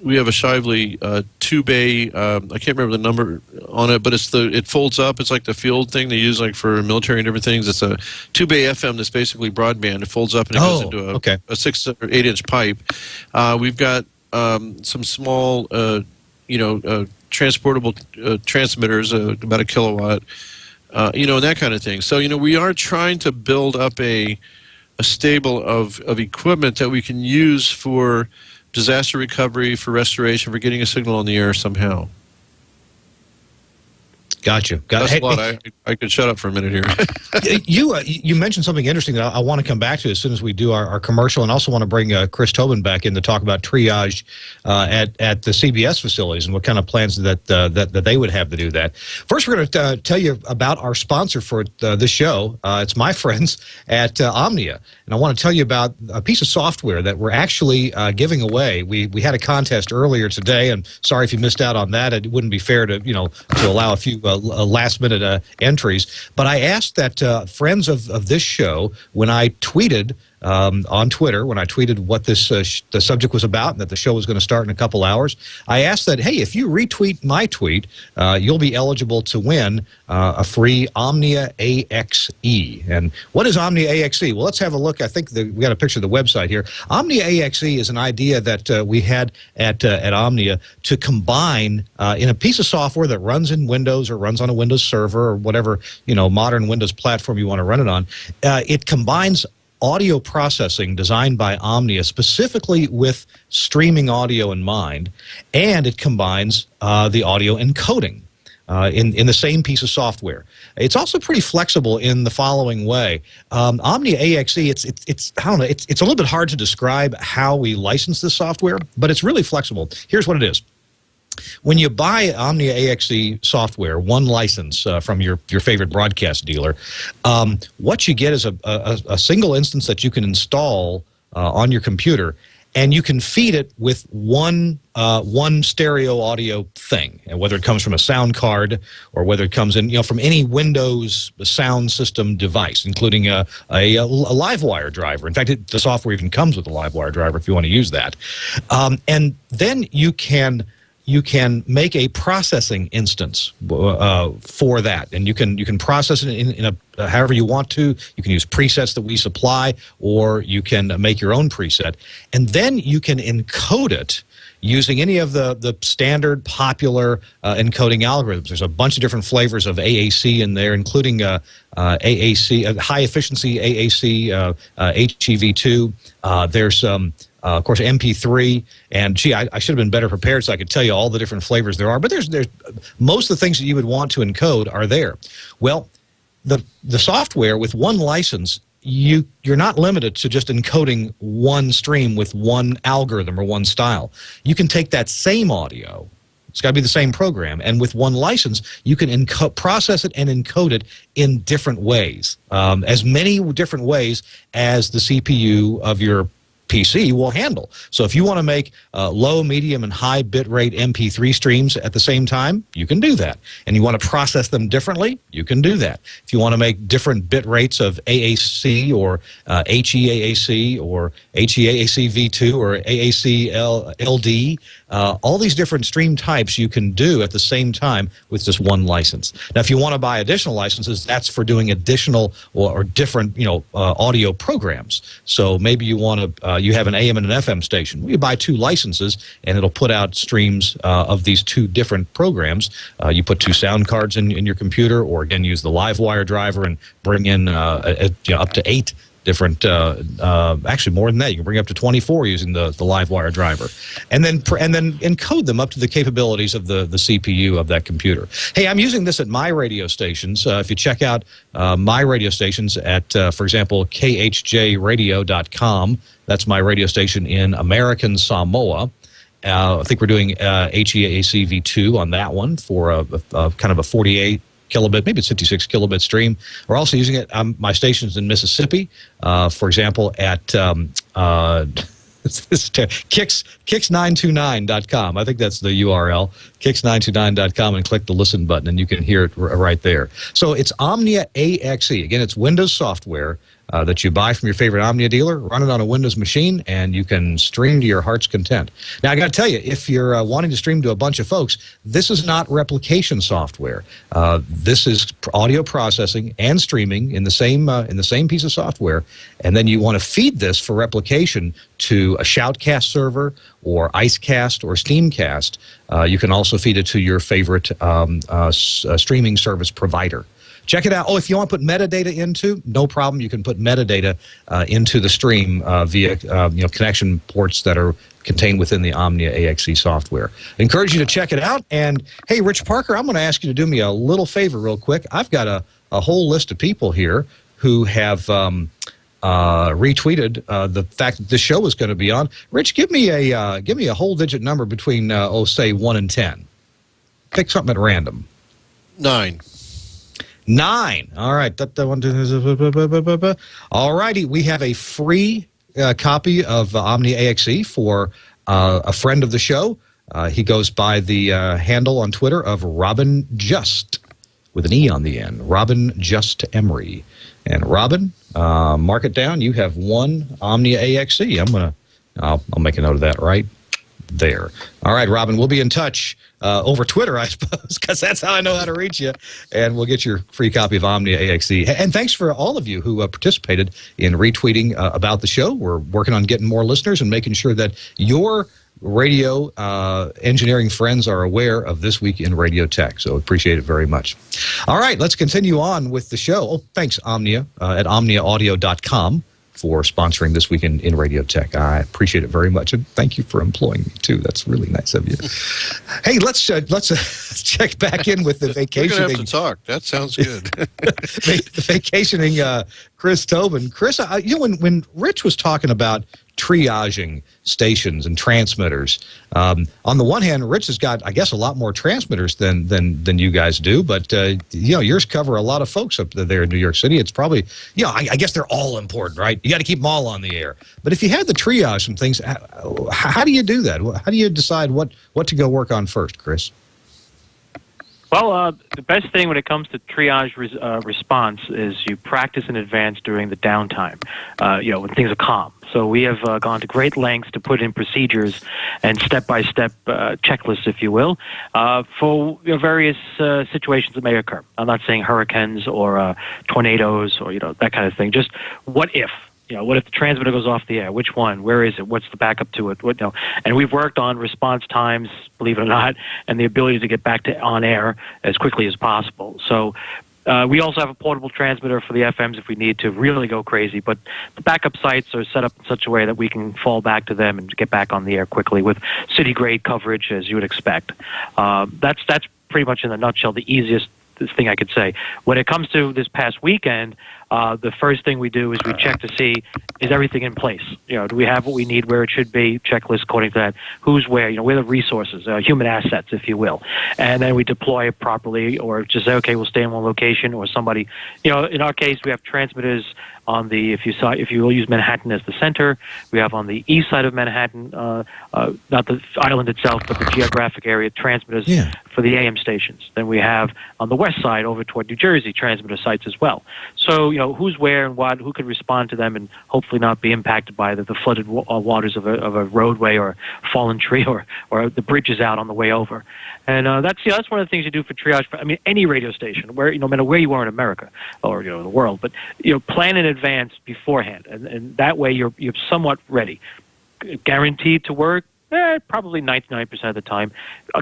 Shively 2-bay. I can't remember the number on it, but it folds up. It's like the field thing they use like for military and different things. It's a 2-bay FM that's basically broadband. It folds up and it goes into a 6 or 8 inch pipe. We've got some small, transportable transmitters, about a kilowatt, and that kind of thing. So, we are trying to build up a stable of equipment that we can use for disaster recovery, for restoration, for getting a signal on the air somehow. Gotcha. That's a lot. I could shut up for a minute here. You mentioned something interesting that I want to come back to as soon as we do our commercial, and also want to bring Chris Tobin back in to talk about triage at the CBS facilities and what kind of plans that they would have to do that. First, we're going to tell you about our sponsor for this show. It's my friends at Omnia, and I want to tell you about a piece of software that we're actually giving away. We had a contest earlier today, and sorry if you missed out on that. It wouldn't be fair to allow a few last-minute entries. But I asked that friends of this show, when I tweeted on Twitter when I tweeted what this the subject was about and that the show was going to start in a couple hours. I asked that, hey, if you retweet my tweet, you'll be eligible to win a free Omnia AXE. And what is Omnia AXE? Well, let's have a look. I think we got a picture of the website here. Omnia AXE is an idea that we had at Omnia to combine in a piece of software that runs in Windows or runs on a Windows server or whatever modern Windows platform you want to run it on. It combines audio processing designed by Omnia specifically with streaming audio in mind, and it combines the audio encoding in the same piece of software. It's also pretty flexible in the following way. Omnia AXE, it's I don't know, it's a little bit hard to describe how we license this software, but it's really flexible. Here's what it is. When you buy Omnia AXE software, one license from your favorite broadcast dealer, what you get is a single instance that you can install on your computer, and you can feed it with one stereo audio thing, and whether it comes from a sound card or whether it comes in from any Windows sound system device, including a LiveWire driver. In fact, the software even comes with a LiveWire driver if you want to use that, and then you can make a processing instance for that, and you can process it in a however you want to. You can use presets that we supply, or you can make your own preset, and then you can encode it using any of the standard popular encoding algorithms. There's a bunch of different flavors of AAC in there, including AAC, high efficiency AAC, HEV2. There's of course, MP3, and gee, I should have been better prepared so I could tell you all the different flavors there are. But there's most of the things that you would want to encode are there. Well, the software with one license, you're not limited to just encoding one stream with one algorithm or one style. You can take that same audio. It's got to be the same program, and with one license, you can process it and encode it in different ways, as many different ways as the CPU of your PC will handle. So if you want to make low, medium, and high bitrate MP3 streams at the same time, you can do that. And you want to process them differently, you can do that. If you want to make different bit rates of AAC or HEAAC or HEAAC V2 or AAC LD, all these different stream types you can do at the same time with just one license. Now, if you want to buy additional licenses, that's for doing additional or different, audio programs. So maybe you want to, you have an AM and an FM station. Well, you buy two licenses, and it'll put out streams of these two different programs. You put two sound cards in your computer, or again, use the LiveWire driver and bring in up to 8 different, actually more than that. You can bring up to 24 using the LiveWire driver, and then encode them up to the capabilities of the CPU of that computer. Hey, I'm using this at my radio stations. If you check out my radio stations at, for example, khjradio.com, that's my radio station in American Samoa. I think we're doing HEAAC V2 on that one for a kind of a 48 kilobit, maybe it's 56 kilobit stream. We're also using it on my stations in Mississippi, for example, at kicks929.com. I think that's the URL, kicks929.com, and click the listen button, and you can hear it right there. So it's Omnia AXE. Again, it's Windows software that you buy from your favorite Omnia dealer, run it on a Windows machine, and you can stream to your heart's content. Now, I got to tell you, if you're wanting to stream to a bunch of folks, this is not replication software. This is audio processing and streaming in the same piece of software, and then you want to feed this for replication to a Shoutcast server or Icecast or Steamcast. You can also feed it to your favorite streaming service provider. Check it out. Oh, if you want to put metadata into, no problem. You can put metadata into the stream via connection ports that are contained within the Omnia AXE software. I encourage you to check it out. And hey, Rich Parker, I'm going to ask you to do me a little favor real quick. I've got a whole list of people here who have retweeted the fact that this show is going to be on. Rich, give me a whole digit number between say 1 and 10. Pick something at random. 9. 9. All right. All righty. We have a free copy of Omnia AXE for a friend of the show. He goes by the handle on Twitter of Robin Just, with an E on the end. Robin Just Emery. And Robin, Mark it down. You have one Omnia AXE. I'll make a note of that right there. All right, Robin, we'll be in touch over Twitter, I suppose, because that's how I know how to reach you. And we'll get your free copy of Omnia AXE. And thanks for all of you who participated in retweeting about the show. We're working on getting more listeners and making sure that your radio engineering friends are aware of This Week in Radio Tech. So appreciate it very much. All right, let's continue on with the show. Oh, thanks, Omnia, at omniaaudio.com. for sponsoring This Week in Radio Tech. I appreciate it very much, and thank you for employing me, too. That's really nice of you. Hey, let's check back in with the vacationing. We're going to have to talk. That sounds good. The vacationing Chris Tobin. Chris, when Rich was talking about triaging stations and transmitters, on the one hand, Rich has got, I guess, a lot more transmitters than you guys do, but yours cover a lot of folks up there in New York City. It's probably, I guess they're all important, right? You got to keep them all on the air. But if you had to triage some things, how do you do that? How do you decide what to go work on first, Chris? Well, the best thing when it comes to triage response is you practice in advance during the downtime, when things are calm. So we have gone to great lengths to put in procedures and step-by-step checklists, if you will, for various situations that may occur. I'm not saying hurricanes or tornadoes or that kind of thing. Just what if? What if the transmitter goes off the air? Which one? Where is it? What's the backup to it? And we've worked on response times, believe it or not, and the ability to get back to on air as quickly as possible. So we also have a portable transmitter for the FMs if we need to really go crazy. But the backup sites are set up in such a way that we can fall back to them and get back on the air quickly with city-grade coverage, as you would expect. That's pretty much in a nutshell the easiest thing I could say. When it comes to this past weekend, the first thing we do is we check to see, is everything in place? Do we have what we need where it should be? Checklist according to that. Who's where? Where are the resources, human assets, if you will. And then we deploy it properly, or just say, okay, we'll stay in one location, or somebody, in our case, we have transmitters on the, if you will use Manhattan as the center, we have on the east side of Manhattan, not the island itself, but the geographic area, transmitters for the AM stations. Then we have on the west side over toward New Jersey, transmitter sites as well. So, who's where and what, who could respond to them and hopefully not be impacted by the flooded waters of a roadway or fallen tree or the bridges out on the way over. And that's one of the things you do for triage. Any radio station, where no matter where you are in America or the world, but plan in advance beforehand, and that way you're somewhat ready. Guaranteed to work? Probably 99% of the time.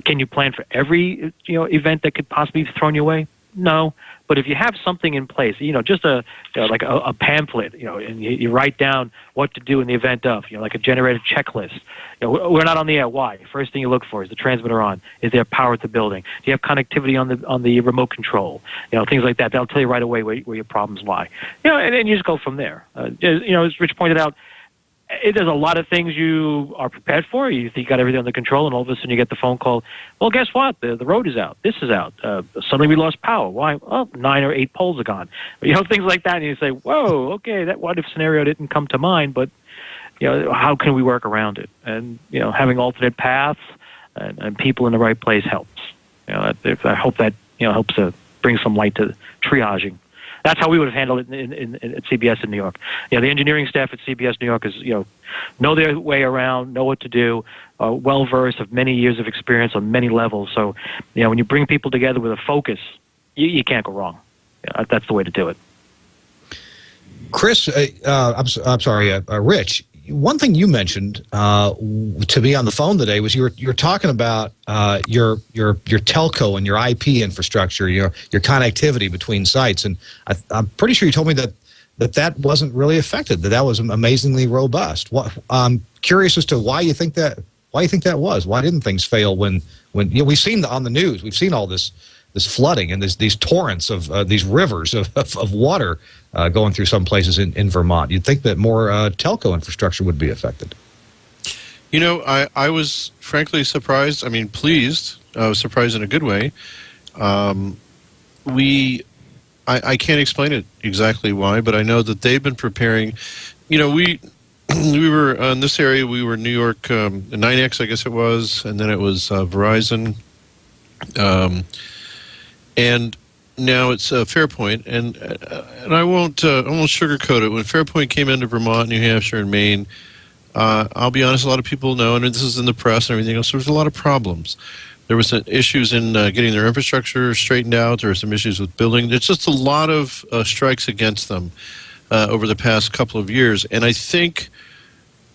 Can you plan for every event that could possibly be thrown your way? No. But if you have something in place, just like a pamphlet, and you write down what to do in the event of, like a generated checklist. We're not on the air. Why? First thing you look for is the transmitter on. Is there power at the building? Do you have connectivity on the remote control? Things like that. That'll tell you right away where your problems lie. And then you just go from there. As Rich pointed out, there's a lot of things you are prepared for. You think you got everything under control, and all of a sudden you get the phone call. Well, guess what? The road is out. This is out. Suddenly we lost power. Why? Oh, 9 or 8 poles are gone. Things like that, and you say, whoa, okay, that what if scenario didn't come to mind, but how can we work around it? And having alternate paths and people in the right place helps. I hope that helps to bring some light to triaging. That's how we would have handled it at CBS in New York. The engineering staff at CBS New York is, know their way around, know what to do, well-versed, have many years of experience on many levels. So, when you bring people together with a focus, you can't go wrong. That's the way to do it. Chris, I'm sorry, Rich, one thing you mentioned to me on the phone today was you're talking about your telco and your IP infrastructure, your connectivity between sites, and I'm pretty sure you told me that wasn't really affected. That was amazingly robust. I'm curious as to why you think that was. Why didn't things fail when we've seen on the news, we've seen all this flooding and these torrents of these rivers of water going through some places in Vermont. You'd think that more telco infrastructure would be affected. I was frankly surprised. Pleased. I was surprised in a good way. I can't explain it exactly why, but I know that they've been preparing. We were in this area. We were New York 9X, I guess it was, and then it was Verizon. And now it's Fairpoint, and I won't sugarcoat it. When Fairpoint came into Vermont, New Hampshire, and Maine, I'll be honest, a lot of people know, and this is in the press and everything else, there was a lot of problems. There was issues in getting their infrastructure straightened out. There were some issues with building. There's just a lot of strikes against them over the past couple of years. And I think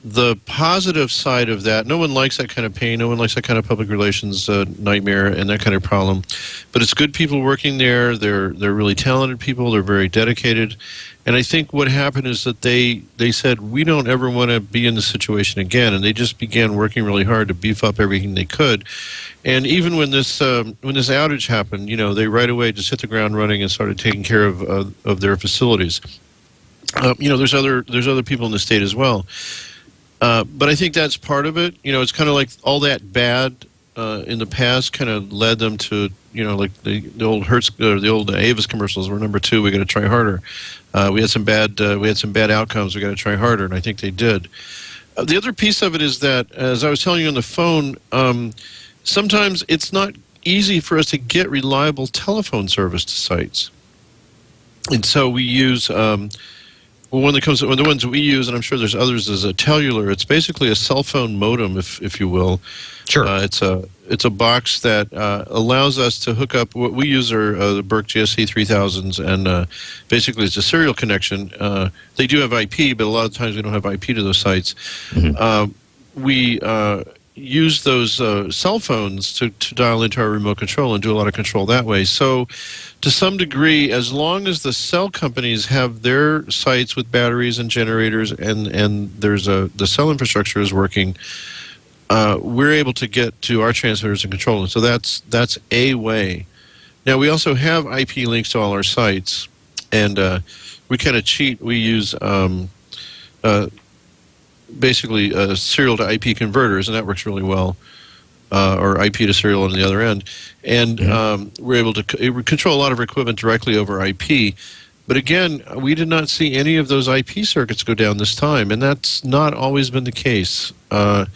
the positive side of that, no one likes that kind of pain. No one likes that kind of public relations nightmare and that kind of problem. But it's good people working there. They're really talented people. They're very dedicated. And I think what happened is that they said, we don't ever want to be in this situation again. And they just began working really hard to beef up everything they could. And even when this outage happened, they right away just hit the ground running and started taking care of their facilities. There's other people in the state as well. But I think that's part of it. It's kind of like all that bad in the past kind of led them to, like the old the old Avis commercials were number 2. We got to try harder. We had some bad outcomes. We got to try harder, and I think they did. The other piece of it is that, as I was telling you on the phone, sometimes it's not easy for us to get reliable telephone service to sites, and so we use. One the ones that we use, and I'm sure there's others, is a Tellular. It's basically a cell phone modem, if you will. Sure. It's a box that allows us to hook up. What we use are the Burke GSC 3000s, and basically it's a serial connection. They do have IP, but a lot of times we don't have IP to those sites. Mm-hmm. We use those cell phones to dial into our remote control and do a lot of control that way. So to some degree, as long as the cell companies have their sites with batteries and generators and there's the cell infrastructure is working, we're able to get to our transmitters and control them. So that's a way. Now, we also have IP links to all our sites, and we kind of cheat. We use basically serial to IP converters, and that works really well, or IP to serial on the other end. And we're able to control a lot of our equipment directly over IP. But again, we did not see any of those IP circuits go down this time, and that's not always been the case. The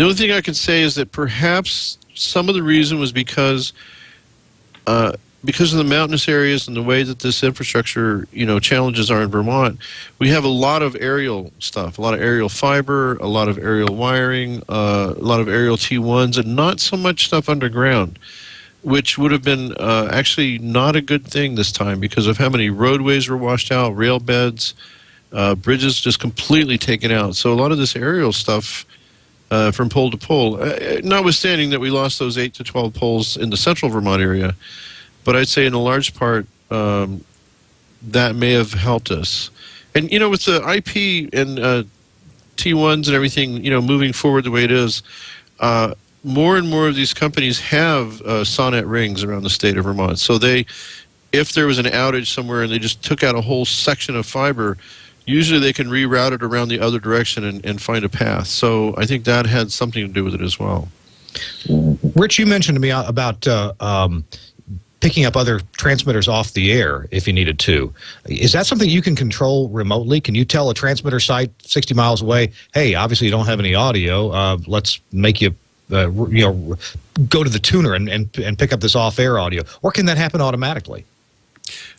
only thing I can say is that perhaps some of the reason was because of the mountainous areas and the way that this infrastructure, challenges are in Vermont, we have a lot of aerial stuff, a lot of aerial fiber, a lot of aerial wiring, a lot of aerial T1s, and not so much stuff underground, which would have been actually not a good thing this time because of how many roadways were washed out, rail beds, bridges just completely taken out. So a lot of this aerial stuff from pole to pole, notwithstanding that we lost those 8 to 12 poles in the central Vermont area, but I'd say in a large part that may have helped us. And, with the IP and T1s and everything, moving forward the way it is, more and more of these companies have Sonnet rings around the state of Vermont. So if there was an outage somewhere and they just took out a whole section of fiber, usually they can reroute it around the other direction and find a path. So I think that had something to do with it as well. Rich, you mentioned to me about picking up other transmitters off the air if you needed to. Is that something you can control remotely? Can you tell a transmitter site 60 miles away, hey, obviously you don't have any audio, let's make you go to the tuner and pick up this off-air audio? Or can that happen automatically?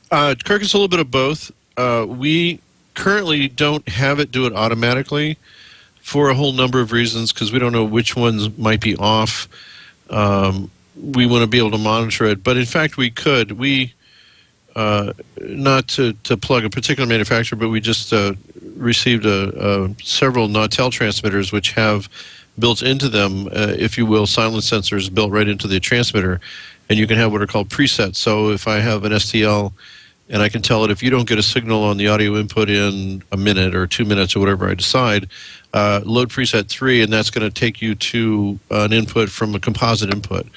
Kirk, it's a little bit of both. We currently don't have it do it automatically for a whole number of reasons, because we don't know which ones might be off. We want to be able to monitor it, but in fact we could. We, not to plug a particular manufacturer, but we just received several Nautel transmitters which have built into them, if you will, silent sensors built right into the transmitter, and you can have what are called presets. So if I have an STL and I can tell it, if you don't get a signal on the audio input in a minute or 2 minutes or whatever I decide, load preset 3, and that's going to take you to an input from a composite input,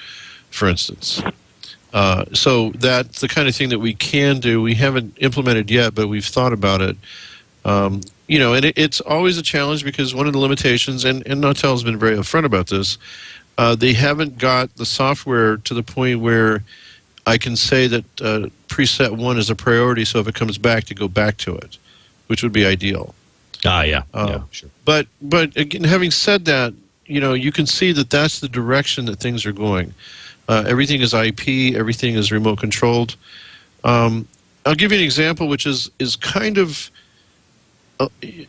for instance. So that's the kind of thing that we can do. We haven't implemented yet, but we've thought about it. And it's always a challenge because one of the limitations, and Nautel has been very upfront about this, they haven't got the software to the point where I can say that preset 1 is a priority, so if it comes back, to go back to it, which would be ideal. Yeah, sure. But again, having said that, you can see that that's the direction that things are going. Everything is IP, everything is remote controlled. I'll give you an example, which is kind of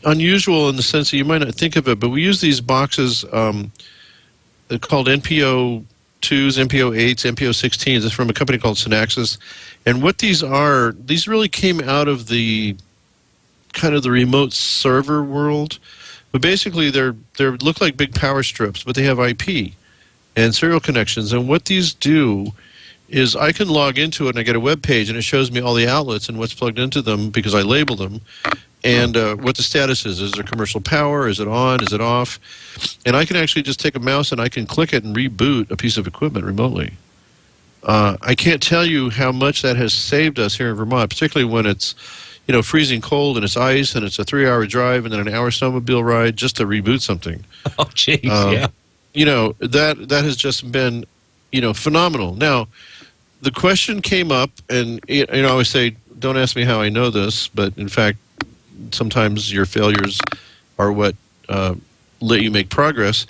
unusual in the sense that you might not think of it, but we use these boxes they're called NPO2s, NPO8s, NPO16s. It's from a company called Synaxis. And what these are, these really came out of the kind of the remote server world. But basically, they look like big power strips, but they have IP and serial connections. And what these do is I can log into it and I get a web page and it shows me all the outlets and what's plugged into them because I label them, and what the status is. Is there commercial power? Is it on? Is it off? And I can actually just take a mouse and I can click it and reboot a piece of equipment remotely. I can't tell you how much that has saved us here in Vermont, particularly when it's freezing cold and it's ice and it's a 3-hour drive and then an hour snowmobile ride just to reboot something. Oh, geez, yeah. That has just been phenomenal. Now, the question came up, and I always say, don't ask me how I know this, but in fact, sometimes your failures are what let you make progress.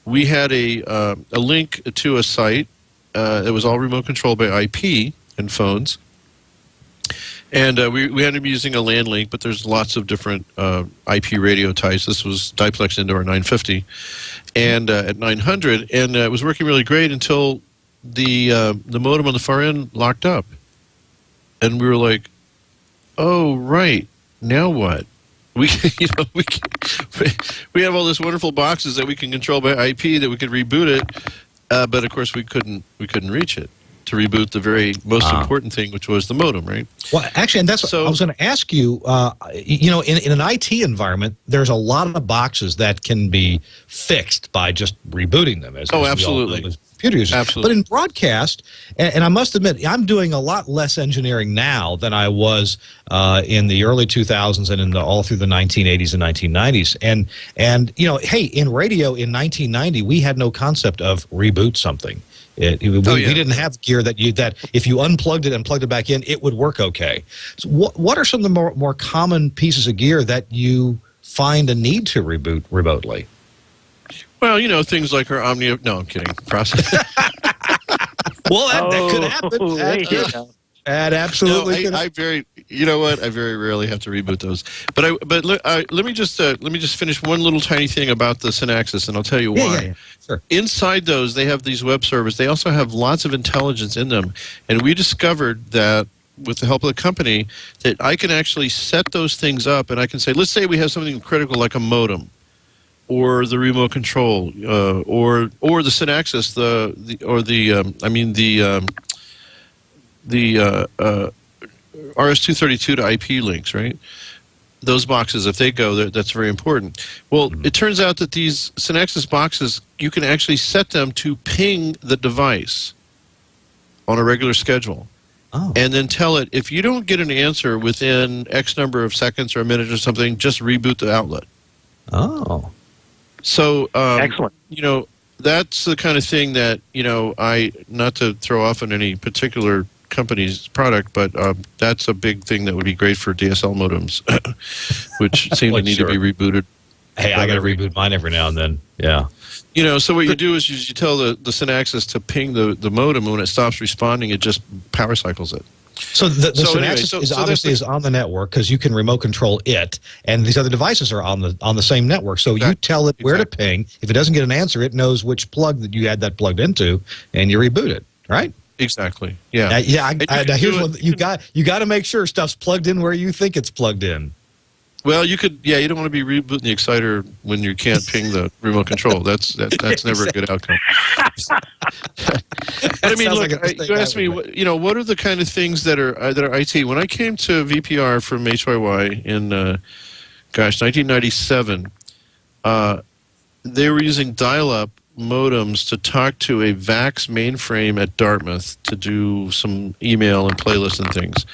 We had a link to a site that was all remote controlled by IP and phones, and we ended up using a LAN link, but there's lots of different IP radio types. This was diplex into our 950 and at 900, and it was working really great until the modem on the far end locked up, and we were like, "Oh, right, now what?" We we have all this wonderful boxes that we can control by IP that we could reboot it, but of course we couldn't reach it to reboot the very most important thing, which was the modem, right? Well, actually, and that's what I was going to ask you. In an IT environment, there's a lot of boxes that can be fixed by just rebooting them. Absolutely. Computer users. Absolutely. But in broadcast, and I must admit, I'm doing a lot less engineering now than I was in the early 2000s and all through the 1980s and 1990s. And hey, in radio in 1990, we had no concept of reboot something. We didn't have gear that if you unplugged it and plugged it back in, it would work okay. So what are some of the more common pieces of gear that you find a need to reboot remotely? Well, things like our Omnia. No, I'm kidding. Process. Well, that could happen. That absolutely could. I very rarely have to reboot those. But let me just finish one little tiny thing about the Synaxis, and I'll tell you why. Yeah. Sure. Inside those, they have these web servers. They also have lots of intelligence in them, and we discovered that with the help of the company that I can actually set those things up, and I can say, let's say we have something critical like a modem, or the remote control, or the Synaxis, the RS-232 to IP links, right? Those boxes, if they go, that's very important. Well, it turns out that these Synaxis boxes, you can actually set them to ping the device on a regular schedule. Oh. And then tell it, if you don't get an answer within X number of seconds or a minute or something, just reboot the outlet. Oh. So, excellent. That's the kind of thing that, not to throw off on any particular company's product, but that's a big thing that would be great for DSL modems, which seem to need to be rebooted. Hey, I got to reboot mine every now and then. Yeah. So what you do is you tell the Synaxis to ping the modem, and when it stops responding, it just power cycles it. So the Synaxis is obviously on the network because you can remote control it, and these other devices are on the same network. So you tell it where to ping. If it doesn't get an answer, it knows which plug that you had that plugged into, and you reboot it. Right? Exactly. Yeah. Now here's what you got to make sure stuff's plugged in where you think it's plugged in. Well, you could. Yeah, you don't want to be rebooting the exciter when you can't ping the remote control. That's never a good outcome. But I mean, look, you asked me, what are the kind of things that are IT? When I came to VPR from HYY in 1997, they were using dial-up modems to talk to a VAX mainframe at Dartmouth to do some email and playlists and things.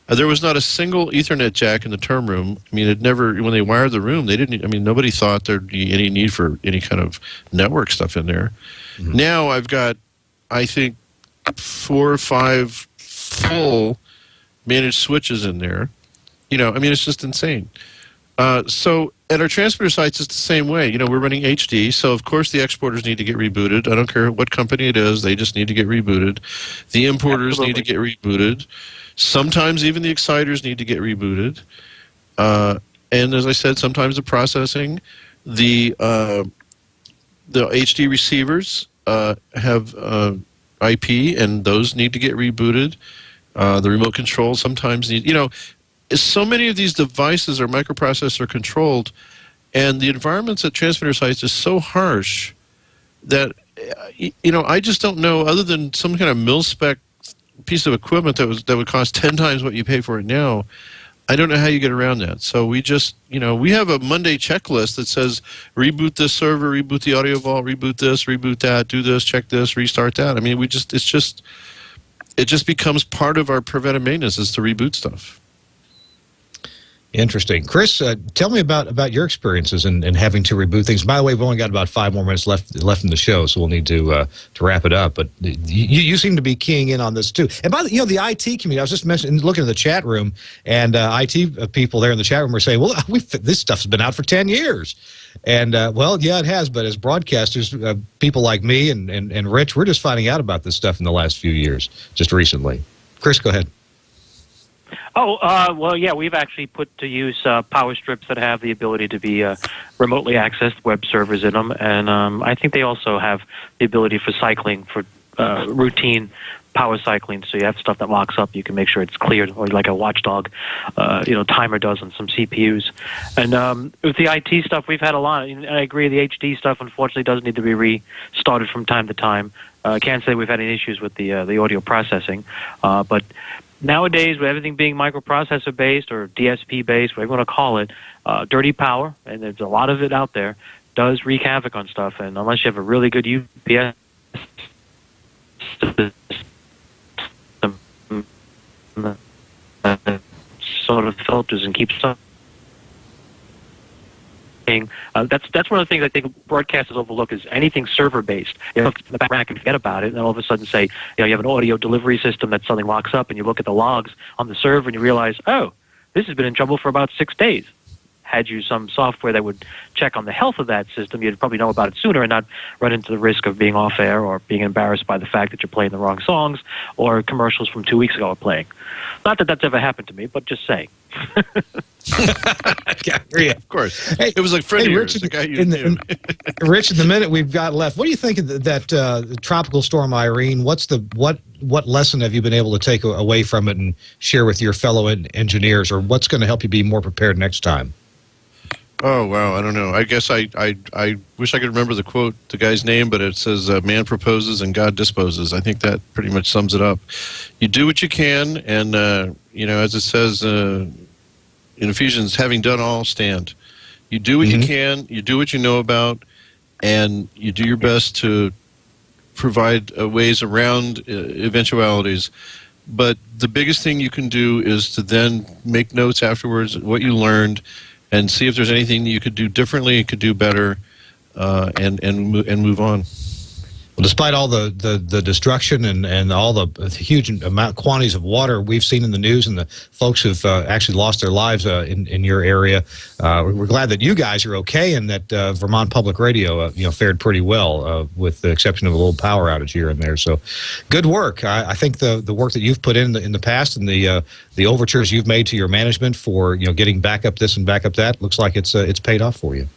There was not a single Ethernet jack in the term room. I mean, when they wired the room, nobody thought there'd be any need for any kind of network stuff in there. Mm-hmm. Now I've got, I think, 4 or 5 full managed switches in there. It's just insane. So at our transmitter sites, it's the same way. You know, we're running HD, so of course the exporters need to get rebooted. I don't care what company it is; they just need to get rebooted. The importers need to get rebooted. Sometimes even the exciters need to get rebooted. And as I said, sometimes the processing, the HD receivers have IP, and those need to get rebooted. The remote control sometimes need, you know, so many of these devices are microprocessor controlled, and the environments at transmitter sites is so harsh that, you know, I just don't know, other than some kind of mil-spec piece of equipment that would cost 10 times what you pay for it now, I don't know how you get around that. So we just, you know, we have a Monday checklist that says reboot this server, reboot the audio vault, reboot this, reboot that, do this, check this, restart that. I mean, it just becomes part of our preventive maintenance is to reboot stuff. Interesting. Chris, tell me about your experiences in having to reboot things. By the way, we've only got about 5 more minutes left in the show, so we'll need to wrap it up. But you seem to be keying in on this too. And by the the IT community, I was just looking at the chat room, and IT people there in the chat room were saying, "Well, this stuff's been out for 10 years." And well, yeah, it has. But as broadcasters, people like me and Rich, we're just finding out about this stuff in the last few years, just recently. Chris, go ahead. Oh, well, yeah, we've actually put to use power strips that have the ability to be remotely accessed, web servers in them, and I think they also have the ability for cycling, for routine power cycling, so you have stuff that locks up, you can make sure it's cleared, or like a watchdog, timer does on some CPUs. And with the IT stuff, we've had a lot, and I agree, the HD stuff, unfortunately, does need to be restarted from time to time. I can't say we've had any issues with the audio processing, but nowadays, with everything being microprocessor based or DSP based, whatever you want to call it, dirty power, and there's a lot of it out there, does wreak havoc on stuff. And unless you have a really good UPS system, sort of filters and keeps up. That's one of the things I think broadcasters overlook is anything server-based. You look in the back rack and forget about it, and then all of a sudden say, you have an audio delivery system that suddenly locks up, and you look at the logs on the server, and you realize, oh, this has been in trouble for about 6 days. Had you some software that would check on the health of that system, you'd probably know about it sooner and not run into the risk of being off air or being embarrassed by the fact that you're playing the wrong songs or commercials from 2 weeks ago are playing. Not that that's ever happened to me, but just saying. Yeah, of course. Hey, it was like Freddie. Hey, Rich, Rich, in the minute we've got left, what do you think of that tropical storm Irene? What lesson have you been able to take away from it and share with your fellow engineers, or what's going to help you be more prepared next time? Oh, wow, I don't know. I guess I wish I could remember the guy's name, but it says man proposes and God disposes. I think that pretty much sums it up. You do what you can, and, as it says in Ephesians, having done all, stand. You do what you can, you do what you know about, and you do your best to provide ways around eventualities. But the biggest thing you can do is to then make notes afterwards, what you learned, and see if there's anything you could do differently, you could do better, and move on. Well, despite all the destruction and all the huge quantities of water we've seen in the news, and the folks who've actually lost their lives in your area, we're glad that you guys are okay, and that Vermont Public Radio fared pretty well, with the exception of a little power outage here and there. So, good work. I think the work that you've put in the past, and the overtures you've made to your management for getting back up this and back up that, looks like it's paid off for you.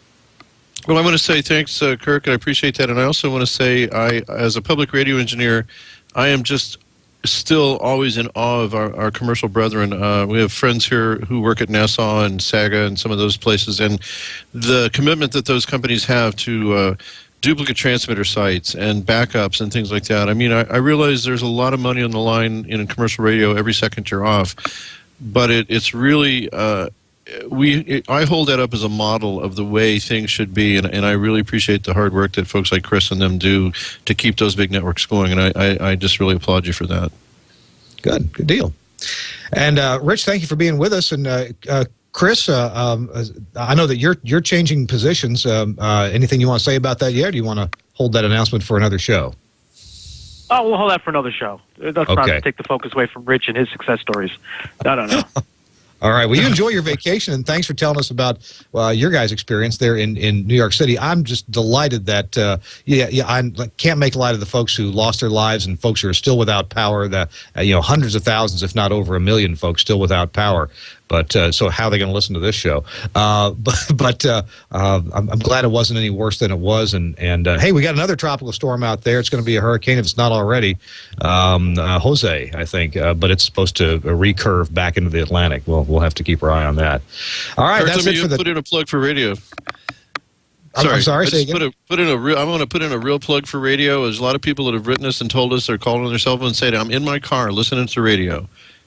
Well, I want to say thanks, Kirk, and I appreciate that. And I also want to say, as a public radio engineer, I am just still always in awe of our commercial brethren. We have friends here who work at Nassau and Saga and some of those places, and the commitment that those companies have to duplicate transmitter sites and backups and things like that. I mean, I realize there's a lot of money on the line in commercial radio every second you're off, but it's really... I hold that up as a model of the way things should be, and I really appreciate the hard work that folks like Chris and them do to keep those big networks going, and I just really applaud you for that. Good deal. And Rich, thank you for being with us. And Chris, I know that you're changing positions. Anything you want to say about that yet, or do you want to hold that announcement for another show? Oh, we'll hold that for another show. Let's not take the focus away from Rich and his success stories. No. All right. Well, you enjoy your vacation, and thanks for telling us about your guys' experience there in New York City. I'm just delighted that, I can't make light of the folks who lost their lives and folks who are still without power, hundreds of thousands, if not over 1 million folks still without power. But so how are they going to listen to this show? I'm glad it wasn't any worse than it was. And hey, we got another tropical storm out there. It's going to be a hurricane if it's not already. Jose, I think, but it's supposed to recurve back into the Atlantic. We'll have to keep our eye on that. All right, Kirk, that's it for the. Put in a plug for radio. I'm sorry. Say again. I'm going to put in a real plug for radio. There's a lot of people that have written us and told us they're calling on their cell phone and saying, "I'm in my car listening to radio."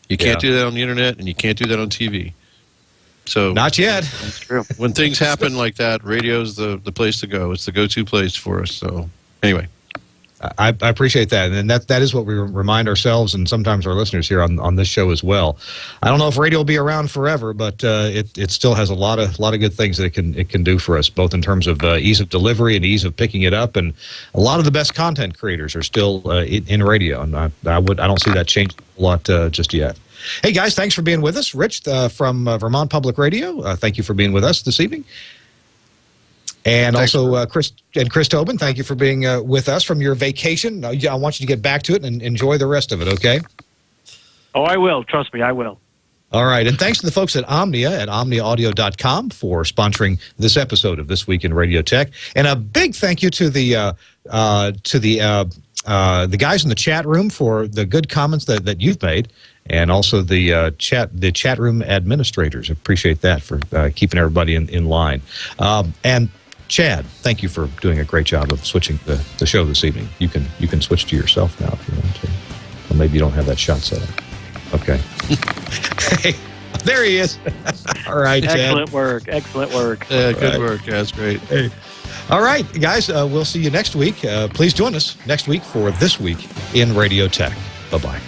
You can't do that on the internet, and you can't do that on TV. So not yet. That's true. When things happen like that, radio's the place to go. It's the go-to place for us. So anyway. I appreciate that, and that is what we remind ourselves and sometimes our listeners here on this show as well. I don't know if radio will be around forever, but it still has a lot of good things that it can do for us, both in terms of ease of delivery and ease of picking it up, and a lot of the best content creators are still in radio, and I don't see that changing a lot just yet. Hey guys, thanks for being with us. Rich from Vermont Public Radio, thank you for being with us this evening. And thanks, also, Chris Tobin, thank you for being with us from your vacation. I want you to get back to it and enjoy the rest of it, okay? Oh, I will. Trust me, I will. All right, and thanks to the folks at omniaaudio.com for sponsoring this episode of This Week in Radio Tech. And a big thank you to the guys in the chat room for the good comments that you've made, and also the chat room administrators. Appreciate that for keeping everybody in line. And Chad, thank you for doing a great job of switching the show this evening. You can switch to yourself now if you want to. Or maybe you don't have that shot set up. Okay. Hey, there he is. All right, Chad. Excellent work. Yeah, good work. Yeah, that's great. Hey. All right, guys, we'll see you next week. Please join us next week for This Week in Radio Tech. Bye-bye.